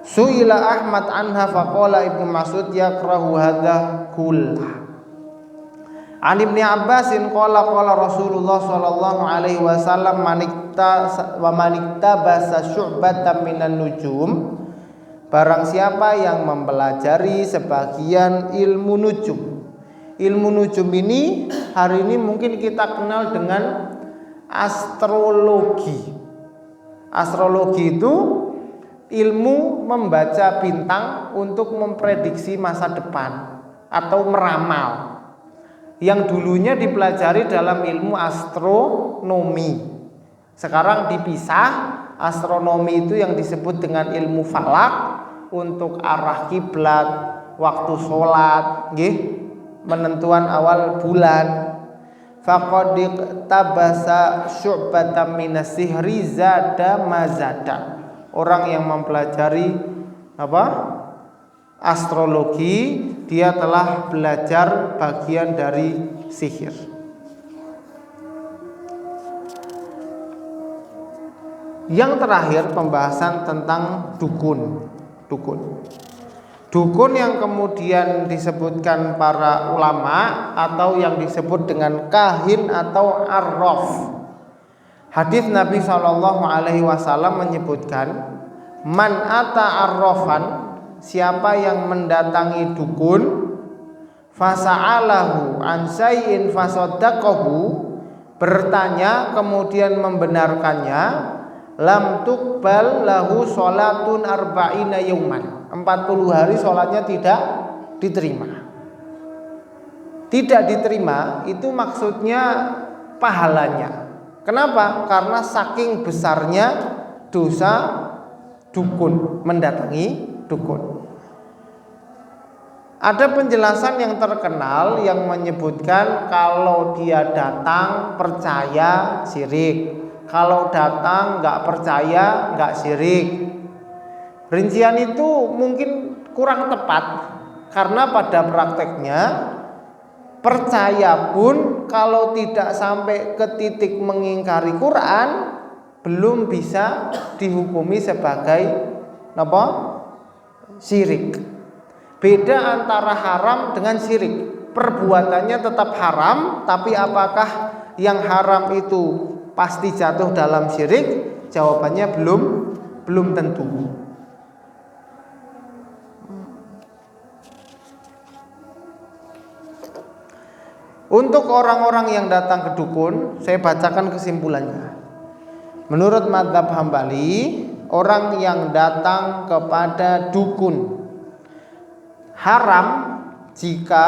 Su'ila Ahmad anha faqala Ibnu Mas'ud yakrahu hadza kullah. An Ibnu Abbasin qala Rasulullah sallallahu alaihi wasallam manikta basa syu'batan minan nujum. Barang siapa yang mempelajari sebagian ilmu nujum. Ilmu nujum ini hari ini mungkin kita kenal dengan astrologi. Astrologi itu ilmu membaca bintang untuk memprediksi masa depan atau meramal. Yang dulunya dipelajari dalam ilmu astronomi. Sekarang dipisah, astronomi itu yang disebut dengan ilmu falak untuk arah kiblat, waktu sholat, nggih, penentuan awal bulan. Faqad tabasa syu'batan minas sihri zada mazada. Orang yang mempelajari astrologi, dia telah belajar bagian dari sihir. Yang terakhir pembahasan tentang dukun. Dukun yang kemudian disebutkan para ulama atau yang disebut dengan kahin atau arraf. Hadis Nabi SAW menyebutkan, man ata arrafan, siapa yang mendatangi dukun, fasa'alahu an syai'in fasaddaqahu, bertanya kemudian membenarkannya, lam tuqbal lahu sholatun arba'ina yauman, 40 hari sholatnya tidak diterima. Tidak diterima itu maksudnya pahalanya. Kenapa? Karena saking besarnya dosa dukun, mendatangi dukun. Ada penjelasan yang terkenal yang menyebutkan kalau dia datang percaya syirik, kalau datang nggak percaya nggak syirik. Rincian itu mungkin kurang tepat karena pada prakteknya percaya pun kalau tidak sampai ke titik mengingkari Quran belum bisa dihukumi sebagai syirik. Beda antara haram dengan syirik. Perbuatannya tetap haram, tapi apakah yang haram itu pasti jatuh dalam syirik? Jawabannya belum tentu. Untuk orang-orang yang datang ke dukun, saya bacakan kesimpulannya. Menurut mazhab Hambali, orang yang datang kepada dukun haram jika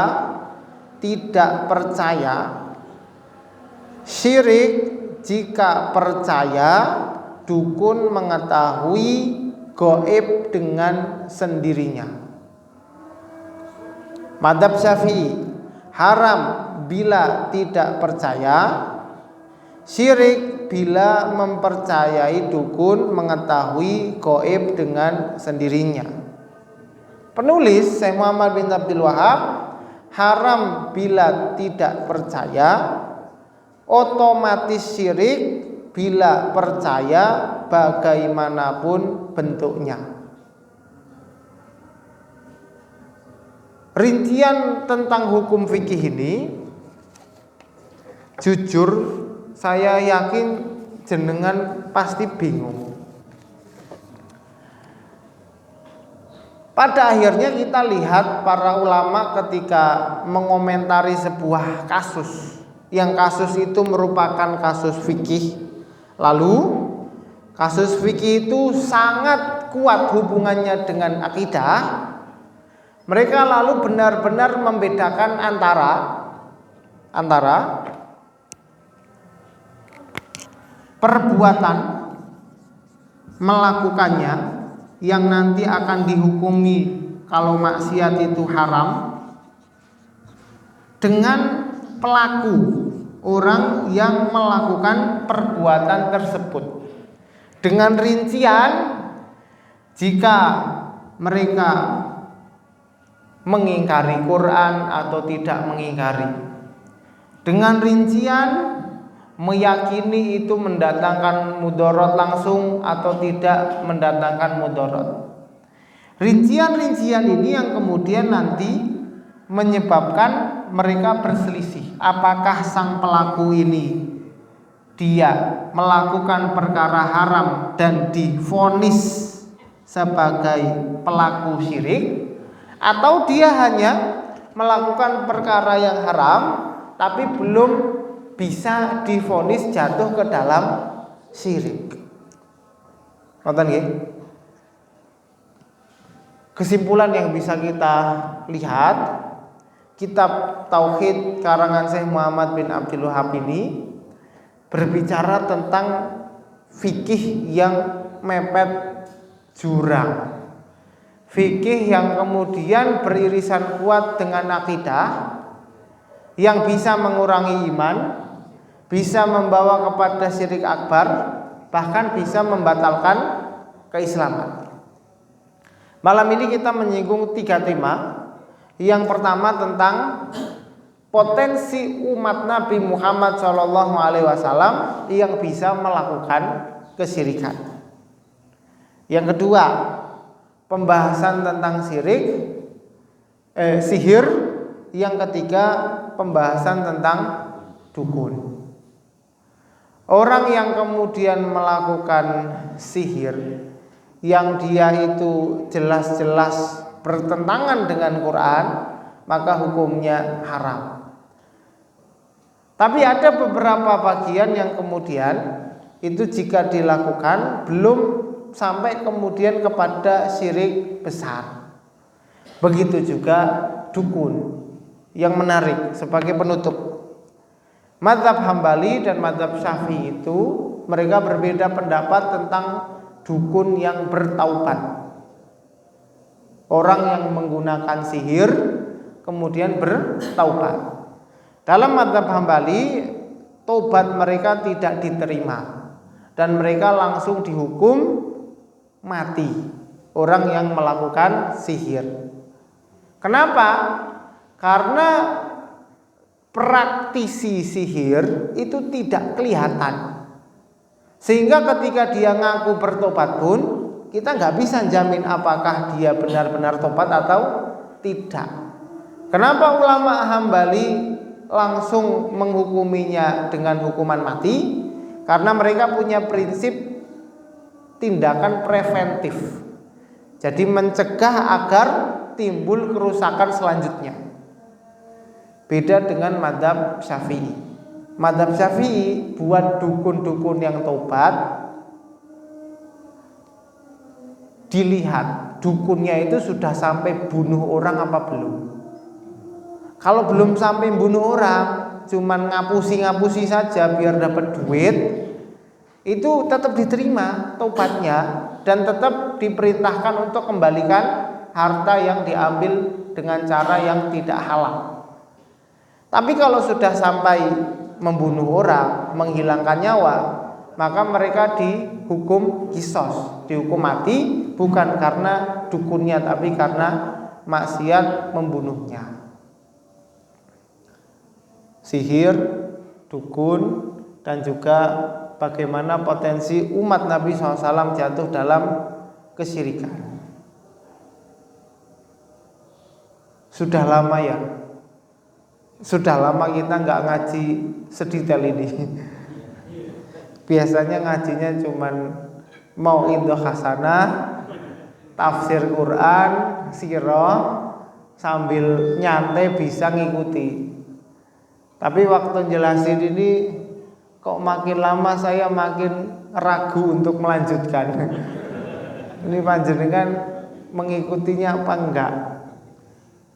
tidak percaya, syirik jika percaya. Dukun mengetahui gaib dengan sendirinya. Mazhab Syafi'i, haram bila tidak percaya, syirik bila mempercayai dukun mengetahui gaib dengan sendirinya. Penulis Syekh Muhammad bin Abdul Wahab, haram bila tidak percaya, otomatis syirik bila percaya bagaimanapun bentuknya. Rincian tentang hukum fikih ini, jujur saya yakin jenengan pasti bingung. Pada akhirnya kita lihat para ulama ketika mengomentari sebuah kasus, yang kasus itu merupakan kasus fikih, lalu kasus fikih itu sangat kuat hubungannya dengan akidah. Mereka lalu benar-benar membedakan antara perbuatan melakukannya yang nanti akan dihukumi kalau maksiat itu haram, dengan pelaku, orang yang melakukan perbuatan tersebut, dengan rincian jika mereka mengingkari Quran atau tidak mengingkari, dengan rincian meyakini itu mendatangkan mudarat langsung atau tidak mendatangkan mudarat. Rincian-rincian ini yang kemudian nanti menyebabkan mereka berselisih. Apakah sang pelaku ini dia melakukan perkara haram dan divonis sebagai pelaku syirik, atau dia hanya melakukan perkara yang haram tapi belum bisa divonis jatuh ke dalam syirik. Ngoten nggih? Kesimpulan yang bisa kita lihat, kitab Tauhid karangan Syekh Muhammad bin Abdul Wahab ini berbicara tentang fikih yang mepet jurang, fikih yang kemudian beririsan kuat dengan akidah, yang bisa mengurangi iman, bisa membawa kepada syirik akbar, bahkan bisa membatalkan keislaman. Malam ini kita menyinggung 3 tema. Yang pertama tentang potensi umat Nabi Muhammad SAW yang bisa melakukan kesyirikan. Yang kedua, pembahasan tentang sihir. Yang ketiga, pembahasan tentang dukun. Orang yang kemudian melakukan sihir yang dia itu jelas-jelas bertentangan dengan Quran, maka hukumnya haram. Tapi ada beberapa bagian yang kemudian itu jika dilakukan belum sampai kemudian kepada syirik besar. Begitu juga dukun. Yang menarik sebagai penutup, mazhab Hambali dan mazhab Syafi'i itu mereka berbeda pendapat tentang dukun yang bertaubat. Orang yang menggunakan sihir kemudian bertaubat. Dalam mazhab Hambali, taubat mereka tidak diterima dan mereka langsung dihukum mati, orang yang melakukan sihir. Kenapa? Karena praktisi sihir itu tidak kelihatan, sehingga ketika dia ngaku bertobat pun kita nggak bisa jamin apakah dia benar-benar tobat atau tidak. Kenapa ulama Hambali langsung menghukuminya dengan hukuman mati? Karena mereka punya prinsip tindakan preventif, jadi mencegah agar timbul kerusakan selanjutnya. Beda dengan mazhab Syafi'i. Mazhab Syafi'i buat dukun-dukun yang tobat, dilihat dukunnya itu sudah sampai bunuh orang apa belum. Kalau belum sampai bunuh orang, cuman ngapusi saja biar dapat duit, itu tetap diterima tobatnya dan tetap diperintahkan untuk kembalikan harta yang diambil dengan cara yang tidak halal. Tapi kalau sudah sampai membunuh orang, menghilangkan nyawa, maka mereka dihukum qisas, dihukum mati, bukan karena dukunnya tapi karena maksiat membunuhnya. Sihir, dukun, dan juga bagaimana potensi umat Nabi SAW jatuh dalam kesyirikan. Sudah lama ya, sudah lama kita nggak ngaji sedetail ini. Biasanya ngajinya cuman mau Mau'idhah Hasanah, tafsir Quran, sirah, sambil nyantai bisa ngikuti. Tapi waktu jelasin ini kok makin lama saya makin ragu untuk melanjutkan. Ini panjenengan mengikutinya apa enggak?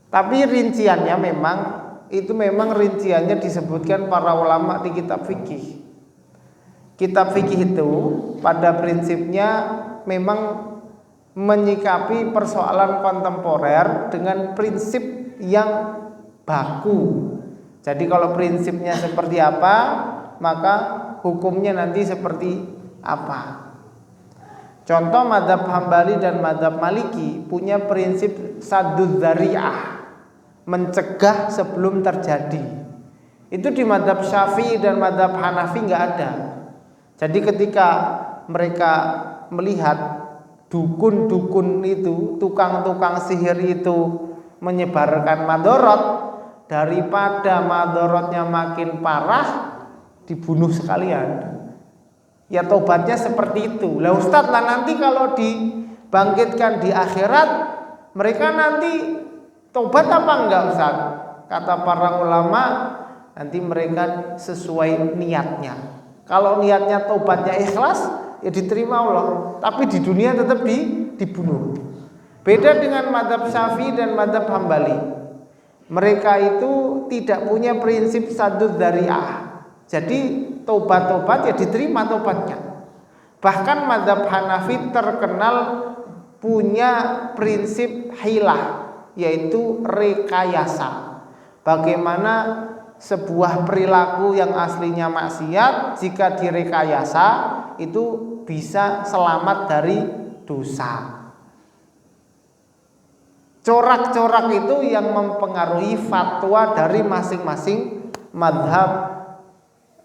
Tapi rinciannya memang rinciannya disebutkan para ulama di kitab fikih. Kitab fikih itu pada prinsipnya memang menyikapi persoalan kontemporer dengan prinsip yang baku. Jadi kalau prinsipnya seperti apa, maka hukumnya nanti seperti apa. Contoh mazhab Hambali dan mazhab Maliki punya prinsip sadduz dzari'ah, mencegah sebelum terjadi. Itu di mazhab Syafi'i dan mazhab Hanafi nggak ada. Jadi ketika mereka melihat dukun-dukun itu, tukang-tukang sihir itu menyebarkan madorot, daripada madorotnya makin parah, dibunuh sekalian. Ya tobatnya seperti itu. Lah Ustadz, lah nanti kalau dibangkitkan di akhirat, mereka nanti tobat apa enggak Ustadz? Kata para ulama, nanti mereka sesuai niatnya. Kalau niatnya tobatnya ikhlas, ya diterima Allah. Tapi di dunia tetap dibunuh. Beda dengan mazhab Syafi'i dan mazhab Hambali. Mereka itu tidak punya prinsip sadduz dzari'ah. Jadi tobat-tobat ya diterima tobatnya. Bahkan mazhab Hanafi terkenal punya prinsip hilah, yaitu rekayasa. Bagaimana sebuah perilaku yang aslinya maksiat jika direkayasa itu bisa selamat dari dosa. Corak-corak itu yang mempengaruhi fatwa dari masing-masing madhab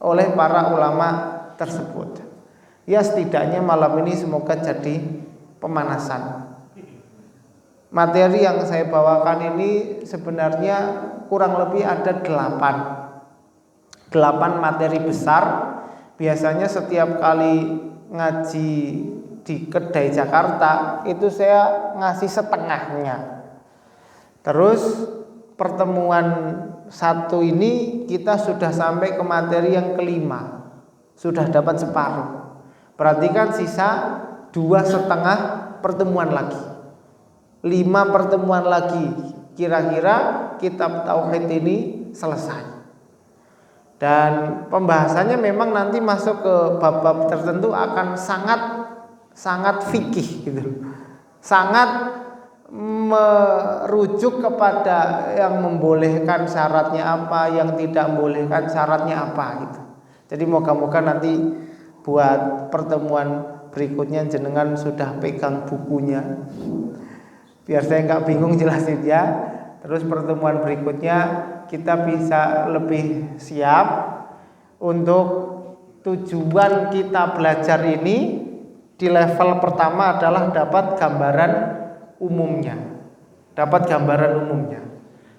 oleh para ulama tersebut. Ya, setidaknya malam ini semoga jadi pemanasan. Materi yang saya bawakan ini sebenarnya kurang lebih ada 8 materi besar. Biasanya setiap kali ngaji di Kedai Jakarta itu saya ngasih setengahnya. Terus pertemuan 1 ini kita sudah sampai ke materi yang kelima, sudah dapat separuh. Berarti kan sisa 2,5 pertemuan lagi, 5 pertemuan lagi, kira-kira kitab tauhid ini selesai. Dan pembahasannya memang nanti masuk ke bab-bab tertentu akan sangat fikih gitu, sangat merujuk kepada yang membolehkan syaratnya apa, yang tidak membolehkan syaratnya apa gitu. Jadi moga-moga nanti buat pertemuan berikutnya jenengan sudah pegang bukunya, biar saya nggak bingung jelasin ya. Terus pertemuan berikutnya kita bisa lebih siap untuk tujuan kita belajar ini. Di level pertama adalah dapat gambaran umumnya.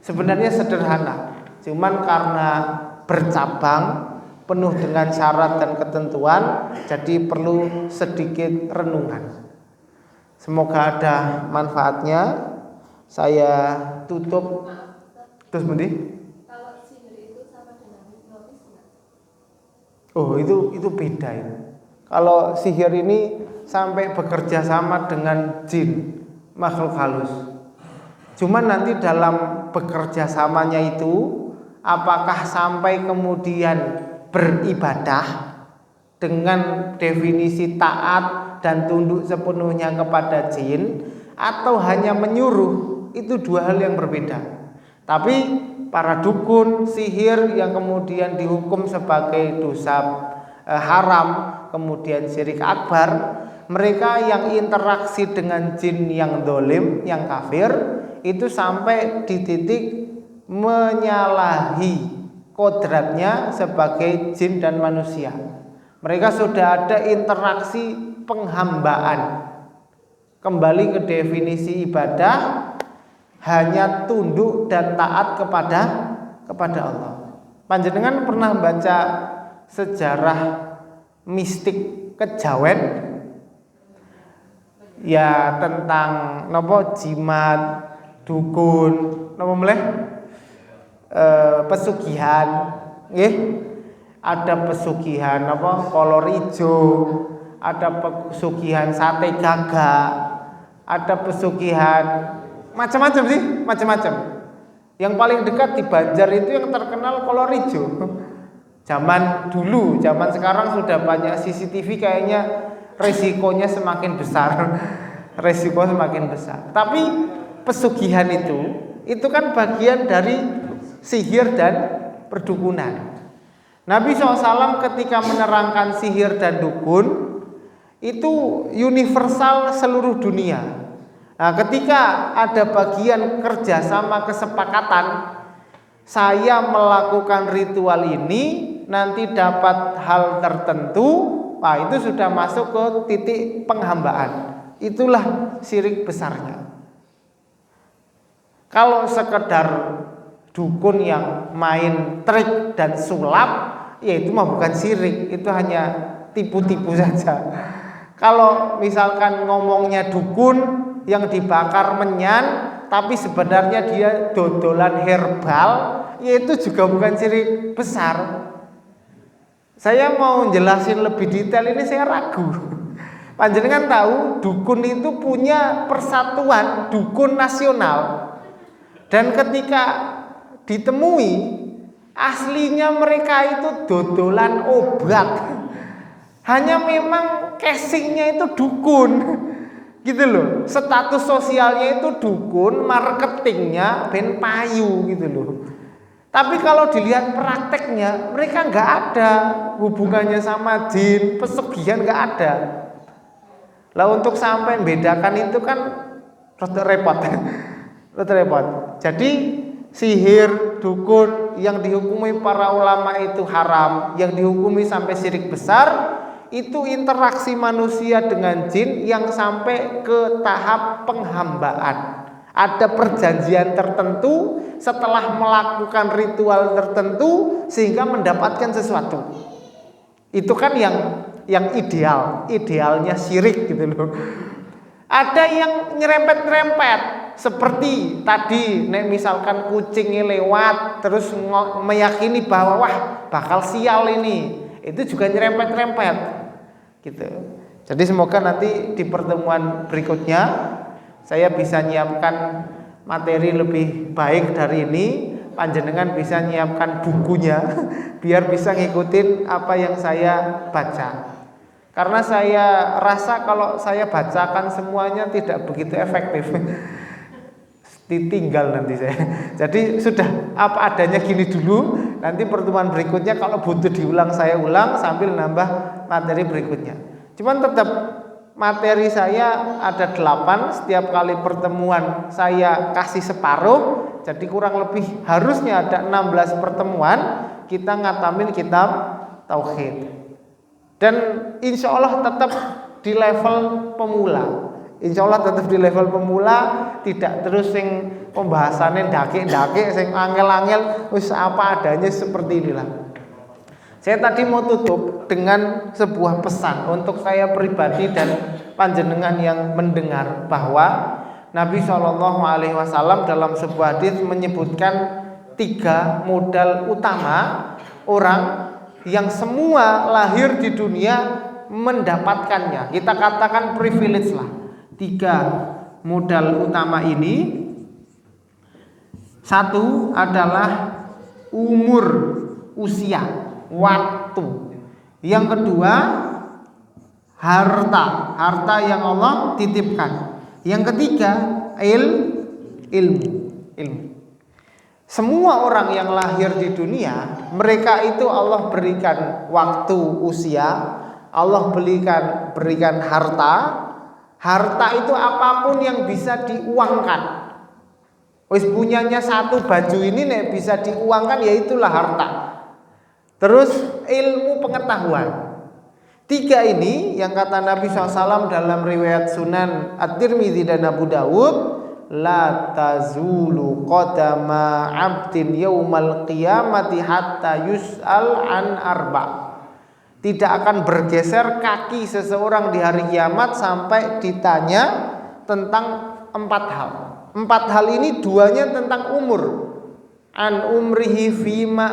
Sebenarnya sederhana, cuman karena bercabang, penuh dengan syarat dan ketentuan, jadi perlu sedikit renungan. Semoga ada manfaatnya. Saya tutup. Terus Budi? Kalau sihir itu sama dengan hipnotis enggak? Oh, itu beda ya. Kalau sihir ini sampai bekerja sama dengan jin, makhluk halus. Cuman nanti dalam bekerja samanya itu, apakah sampai kemudian beribadah dengan definisi taat dan tunduk sepenuhnya kepada jin, atau hanya menyuruh, itu 2 hal yang berbeda. Tapi para dukun sihir yang kemudian dihukum sebagai dosa haram, kemudian syirik akbar, mereka yang interaksi dengan jin yang dolim, yang kafir, itu sampai di titik menyalahi kodratnya sebagai jin dan manusia. Mereka sudah ada interaksi penghambaan. Kembali ke definisi ibadah, hanya tunduk dan taat kepada Allah. Panjenengan pernah baca sejarah mistik kejawen? Ya, tentang nopo jimat, dukun, nopo meleh? Pesugihan, nggih. Ada pesugihan apa kolor ijo, ada pesugihan sate gagak, ada pesugihan macam-macam sih, macam-macam. Yang paling dekat di Banjar itu yang terkenal kolor ijo. Zaman dulu, zaman sekarang sudah banyak CCTV, kayaknya resikonya semakin besar. Resiko semakin besar. Tapi pesugihan itu kan bagian dari sihir dan perdukunan. Nabi SAW ketika menerangkan sihir dan dukun itu universal seluruh dunia. Nah, ketika ada bagian kerjasama kesepakatan, saya melakukan ritual ini nanti dapat hal tertentu, nah itu sudah masuk ke titik penghambaan. Itulah syirik besarnya. Kalau sekedar dukun yang main trik dan sulap, ya itu mah bukan syirik, itu hanya tipu-tipu saja. Kalau misalkan ngomongnya dukun yang dibakar menyan, tapi sebenarnya dia dodolan herbal, ya itu juga bukan syirik besar. Saya mau jelasin lebih detail ini, saya ragu. Panjenengan tahu dukun itu punya persatuan dukun nasional, dan ketika ditemui aslinya mereka itu dodolan obat, hanya memang casingnya itu dukun. Gitu loh. Status sosialnya itu dukun, marketingnya ben payu gitu loh. Tapi kalau dilihat prakteknya, mereka nggak ada hubungannya sama jin, pesugihan nggak ada. Lah untuk sampai membedakan itu kan rada repot. Rada repot. Jadi sihir, dukun yang dihukumi para ulama itu haram, yang dihukumi sampai syirik besar, itu interaksi manusia dengan jin yang sampai ke tahap penghambaan. Ada perjanjian tertentu setelah melakukan ritual tertentu sehingga mendapatkan sesuatu. Itu kan yang idealnya syirik gitu loh. Ada yang nyerempet-nyerempet seperti tadi, nek misalkan kucingnya lewat terus meyakini bahwa wah bakal sial ini, itu juga nyerempet-nyerempet gitu. Jadi semoga nanti di pertemuan berikutnya saya bisa nyiapkan materi lebih baik dari ini, panjenengan bisa nyiapkan bukunya biar bisa ngikutin apa yang saya baca. Karena saya rasa kalau saya bacakan semuanya tidak begitu efektif. Ditinggal nanti saya. Jadi sudah apa adanya gini dulu, nanti pertemuan berikutnya kalau butuh diulang saya ulang sambil nambah materi berikutnya. Cuman tetap materi saya ada 8, setiap kali pertemuan saya kasih separuh, jadi kurang lebih harusnya ada 16 pertemuan kita ngatamin kitab tauhid. Dan insya Allah tetap di level pemula. Insya Allah tetap di level pemula, tidak terus sing pembahasannya dake-dake, sing angel-angel, wis apa adanya seperti inilah. Saya tadi mau tutup dengan sebuah pesan untuk saya pribadi dan panjenengan yang mendengar, bahwa Nabi SAW dalam sebuah hadis menyebutkan 3 modal utama orang yang semua lahir di dunia mendapatkannya. Kita katakan privilege lah. 3 modal utama ini. 1 adalah umur, usia, waktu. Yang kedua, harta yang Allah titipkan. Yang ketiga, ilmu. Semua orang yang lahir di dunia, mereka itu Allah berikan waktu, usia, Allah berikan harta. Harta itu apapun yang bisa diuangkan. Wis punyanya 1 baju ini nek bisa diuangkan, ya itulah harta. Terus ilmu pengetahuan. 3 ini yang kata Nabi SAW dalam riwayat Sunan At-Tirmidzi dan Abu Dawud, la tazulu qadama 'abdin yaumal qiyamati hatta yus'al an arba'. Tidak akan bergeser kaki seseorang di hari kiamat sampai ditanya tentang 4 hal. 4 hal ini 2-nya tentang umur. An umrihi fima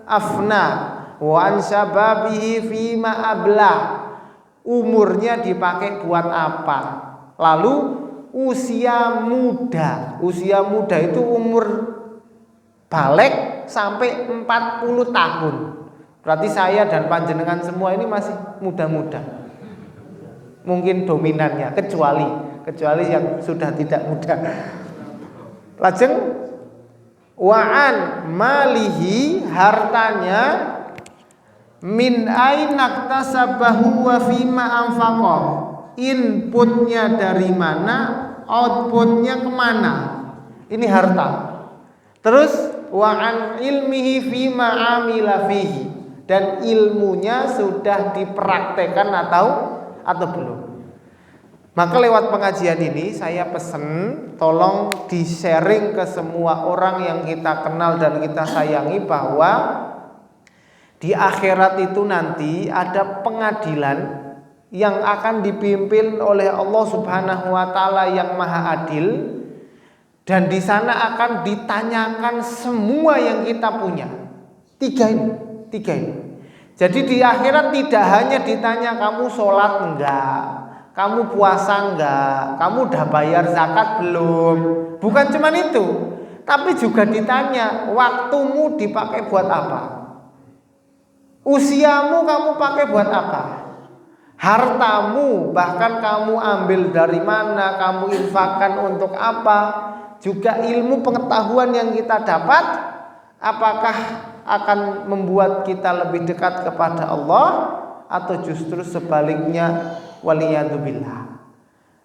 afna wa an syababihi fima abla. Umurnya dipakai buat apa? Lalu usia muda itu umur balik sampai 40 tahun. Berarti saya dan panjenengan semua ini masih muda-muda. Mungkin dominannya, kecuali yang sudah tidak muda. Lajeng wa'an malihi, hartanya, min aina iktasabahu wa fima anfaqah. Inputnya dari mana, outputnya kemana. Ini harta. Terus wa'an ilmihi fima amila fihi, dan ilmunya sudah dipraktekkan atau belum. Maka lewat pengajian ini saya pesen, tolong di-sharing ke semua orang yang kita kenal dan kita sayangi, bahwa di akhirat itu nanti ada pengadilan yang akan dipimpin oleh Allah Subhanahu wa taala yang Maha Adil, dan di sana akan ditanyakan semua yang kita punya. 3 ini. Jadi di akhirat tidak hanya ditanya kamu sholat enggak, kamu puasa enggak, kamu udah bayar zakat belum. Bukan cuma itu, tapi juga ditanya waktumu dipakai buat apa, usiamu kamu pakai buat apa. Hartamu bahkan kamu ambil dari mana, kamu infakkan untuk apa, juga ilmu pengetahuan yang kita dapat, apakah akan membuat kita lebih dekat kepada Allah atau justru sebaliknya, waliyadzubillah.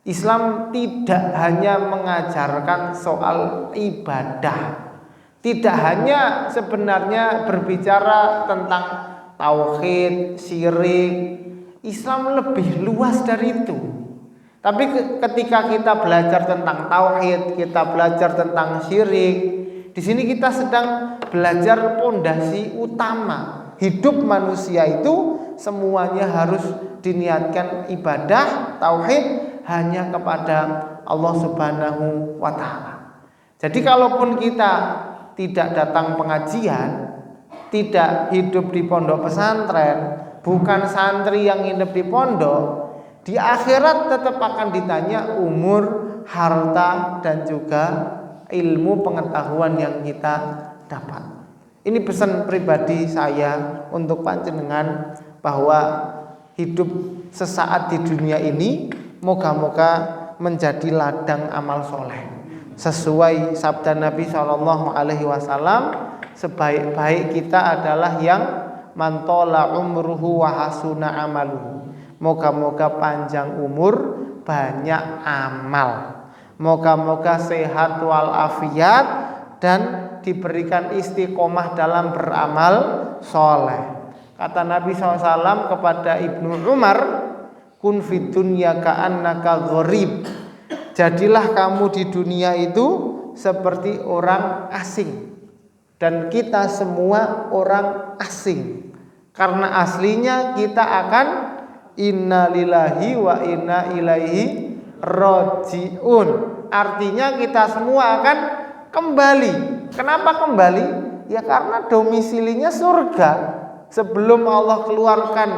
Islam tidak hanya mengajarkan soal ibadah, tidak hanya sebenarnya berbicara tentang tauhid, syirik. Islam lebih luas dari itu. Tapi ketika kita belajar tentang tauhid, kita belajar tentang syirik, di sini kita sedang belajar pondasi utama. Hidup manusia itu semuanya harus diniatkan ibadah, tauhid hanya kepada Allah Subhanahu wa taala. Jadi kalaupun kita tidak datang pengajian, tidak hidup di pondok pesantren, bukan santri yang hidup di pondok, di akhirat tetap akan ditanya umur, harta, dan juga ilmu pengetahuan yang kita dapat. Ini pesan pribadi saya untuk panjenengan, bahwa hidup sesaat di dunia ini moga-moga menjadi ladang amal soleh. Sesuai sabda Nabi SAW, sebaik-baik kita adalah yang mantola umruhu wa hasuna amaluhu. Moga-moga panjang umur, banyak amal. Moga-moga sehat walafiat dan diberikan istiqomah dalam beramal soleh. Kata Nabi SAW kepada Ibnu Umar, kun fid dunya ka'annaka gharib. Jadilah kamu di dunia itu seperti orang asing. Dan kita semua orang asing. Karena aslinya kita akan inna lillahi wa inna ilaihi rajiun. Artinya kita semua akan kembali. Kenapa kembali? Ya karena domisilinya surga. Sebelum Allah keluarkan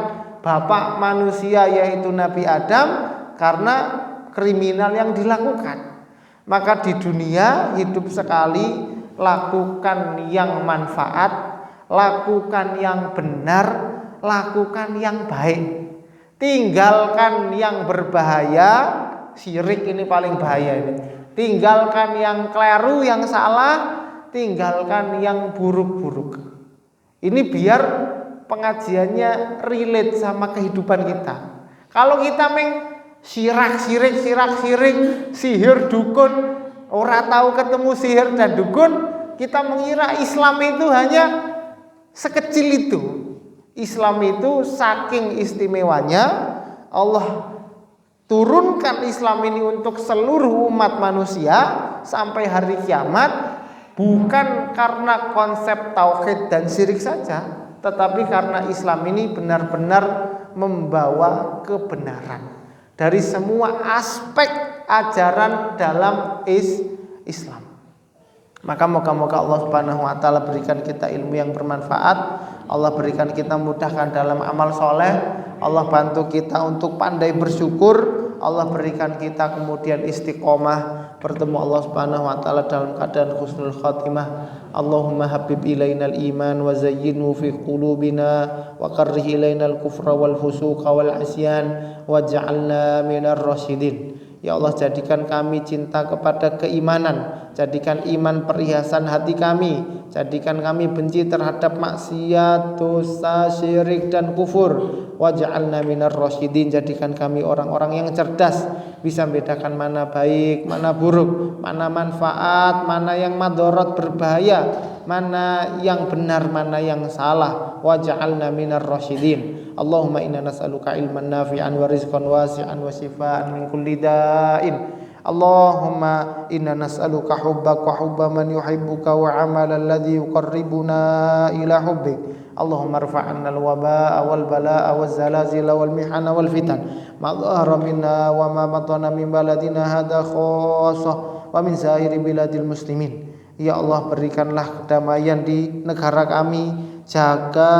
bapak manusia yaitu Nabi Adam karena kriminal yang dilakukan. Maka di dunia hidup sekali, lakukan yang manfaat, lakukan yang benar, lakukan yang baik. Tinggalkan yang berbahaya, syirik ini paling bahaya ini. Tinggalkan yang keliru, yang salah, tinggalkan yang buruk-buruk. Ini biar pengajiannya relate sama kehidupan kita. Kalau kita syirik, sihir, dukun, ora tahu ketemu sihir dan dukun, kita mengira Islam itu hanya sekecil itu. Islam itu saking istimewanya, Allah turunkan Islam ini untuk seluruh umat manusia sampai hari kiamat, bukan karena konsep tauhid dan syirik saja, tetapi karena Islam ini benar-benar membawa kebenaran dari semua aspek ajaran dalam Islam. Maka moga-moga Allah Subhanahu wa taala berikan kita ilmu yang bermanfaat, Allah berikan kita mudahkan dalam amal soleh, Allah bantu kita untuk pandai bersyukur, Allah berikan kita kemudian istiqomah bertemu Allah Subhanahu wa taala dalam keadaan husnul khatimah. Allahumma habib ilainal iman wa zayyinhu fi qulubina wa karrih ilainal kufra wal fusuqa wal asyan waj'alna minar rasyidin. Ya Allah, jadikan kami cinta kepada keimanan, jadikan iman perhiasan hati kami, jadikan kami benci terhadap maksiat, dosa, syirik dan kufur. Waj'alna minar rasyidin, jadikan kami orang-orang yang cerdas, bisa membedakan mana baik, mana buruk, mana manfaat, mana yang madharat berbahaya, mana yang benar, mana yang salah. Waj'alna minar rasyidin. Allahumma inna nas'aluka ilman nafi'an wa rizqan wasi'an wa shifaan min kulli da'in. Allahumma inna nas'aluka hubbaka wa hubba man yuhibbuka wa 'amalan alladhi yuqarribuna ila hubbik. Allahumma rfa'anna al-waba'a wal bala'a waz zalazila wal mihana wal fitan ma dhahara minna wa ma batana min baladina hadha khassah wa min sa'iri biladil muslimin. Ya Allah, berikanlah kedamaian di negara kami, jaga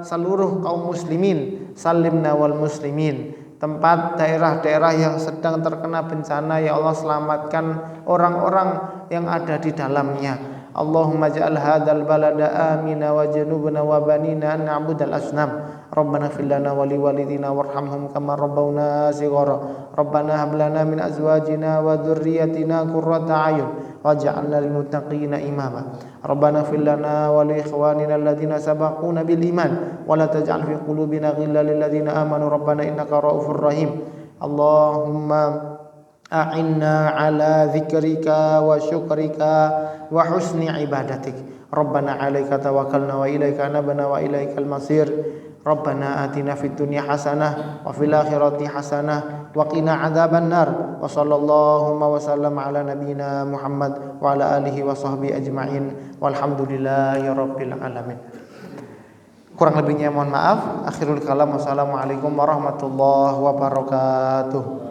seluruh kaum muslimin, salimna wal muslimin. Tempat daerah-daerah yang sedang terkena bencana, ya Allah, selamatkan orang-orang yang ada di dalamnya. Allahumma ij'al hadzal balada amina wajnubna wa banina an na'budal asnam. Rabbana ighfir lana wa liwalidina warhamhum kama rabbawna shighara. Rabbana hab lana min azwajina wa dhurriyyatina qurrata a'yun waj'alna lil muttaqina imama. Rabbana ighfir lana wa li ikhwanina alladhina sabaquna bil iman wa la taj'al fi qulubina ghillan lil ladzina amanu rabbana innaka ra'ufur rahim. Allahumma a'inna ala dzikrika wa syukrika wa husni ibadatik. Rabbana 'alaika tawakkalna wa ilaika anabna wa ilaikal masir. Rabbana atina fid dunya hasanah wa fil akhirati hasanah wa qina adzabannar. Wa sallallahu wa sallam ala nabiyyina Muhammad wa ala alihi wa sahbihi ajma'in. Walhamdulillahi rabbil alamin. Kurang lebihnya mohon maaf. Akhirul kalam. Wassalamualaikum warahmatullahi wabarakatuh.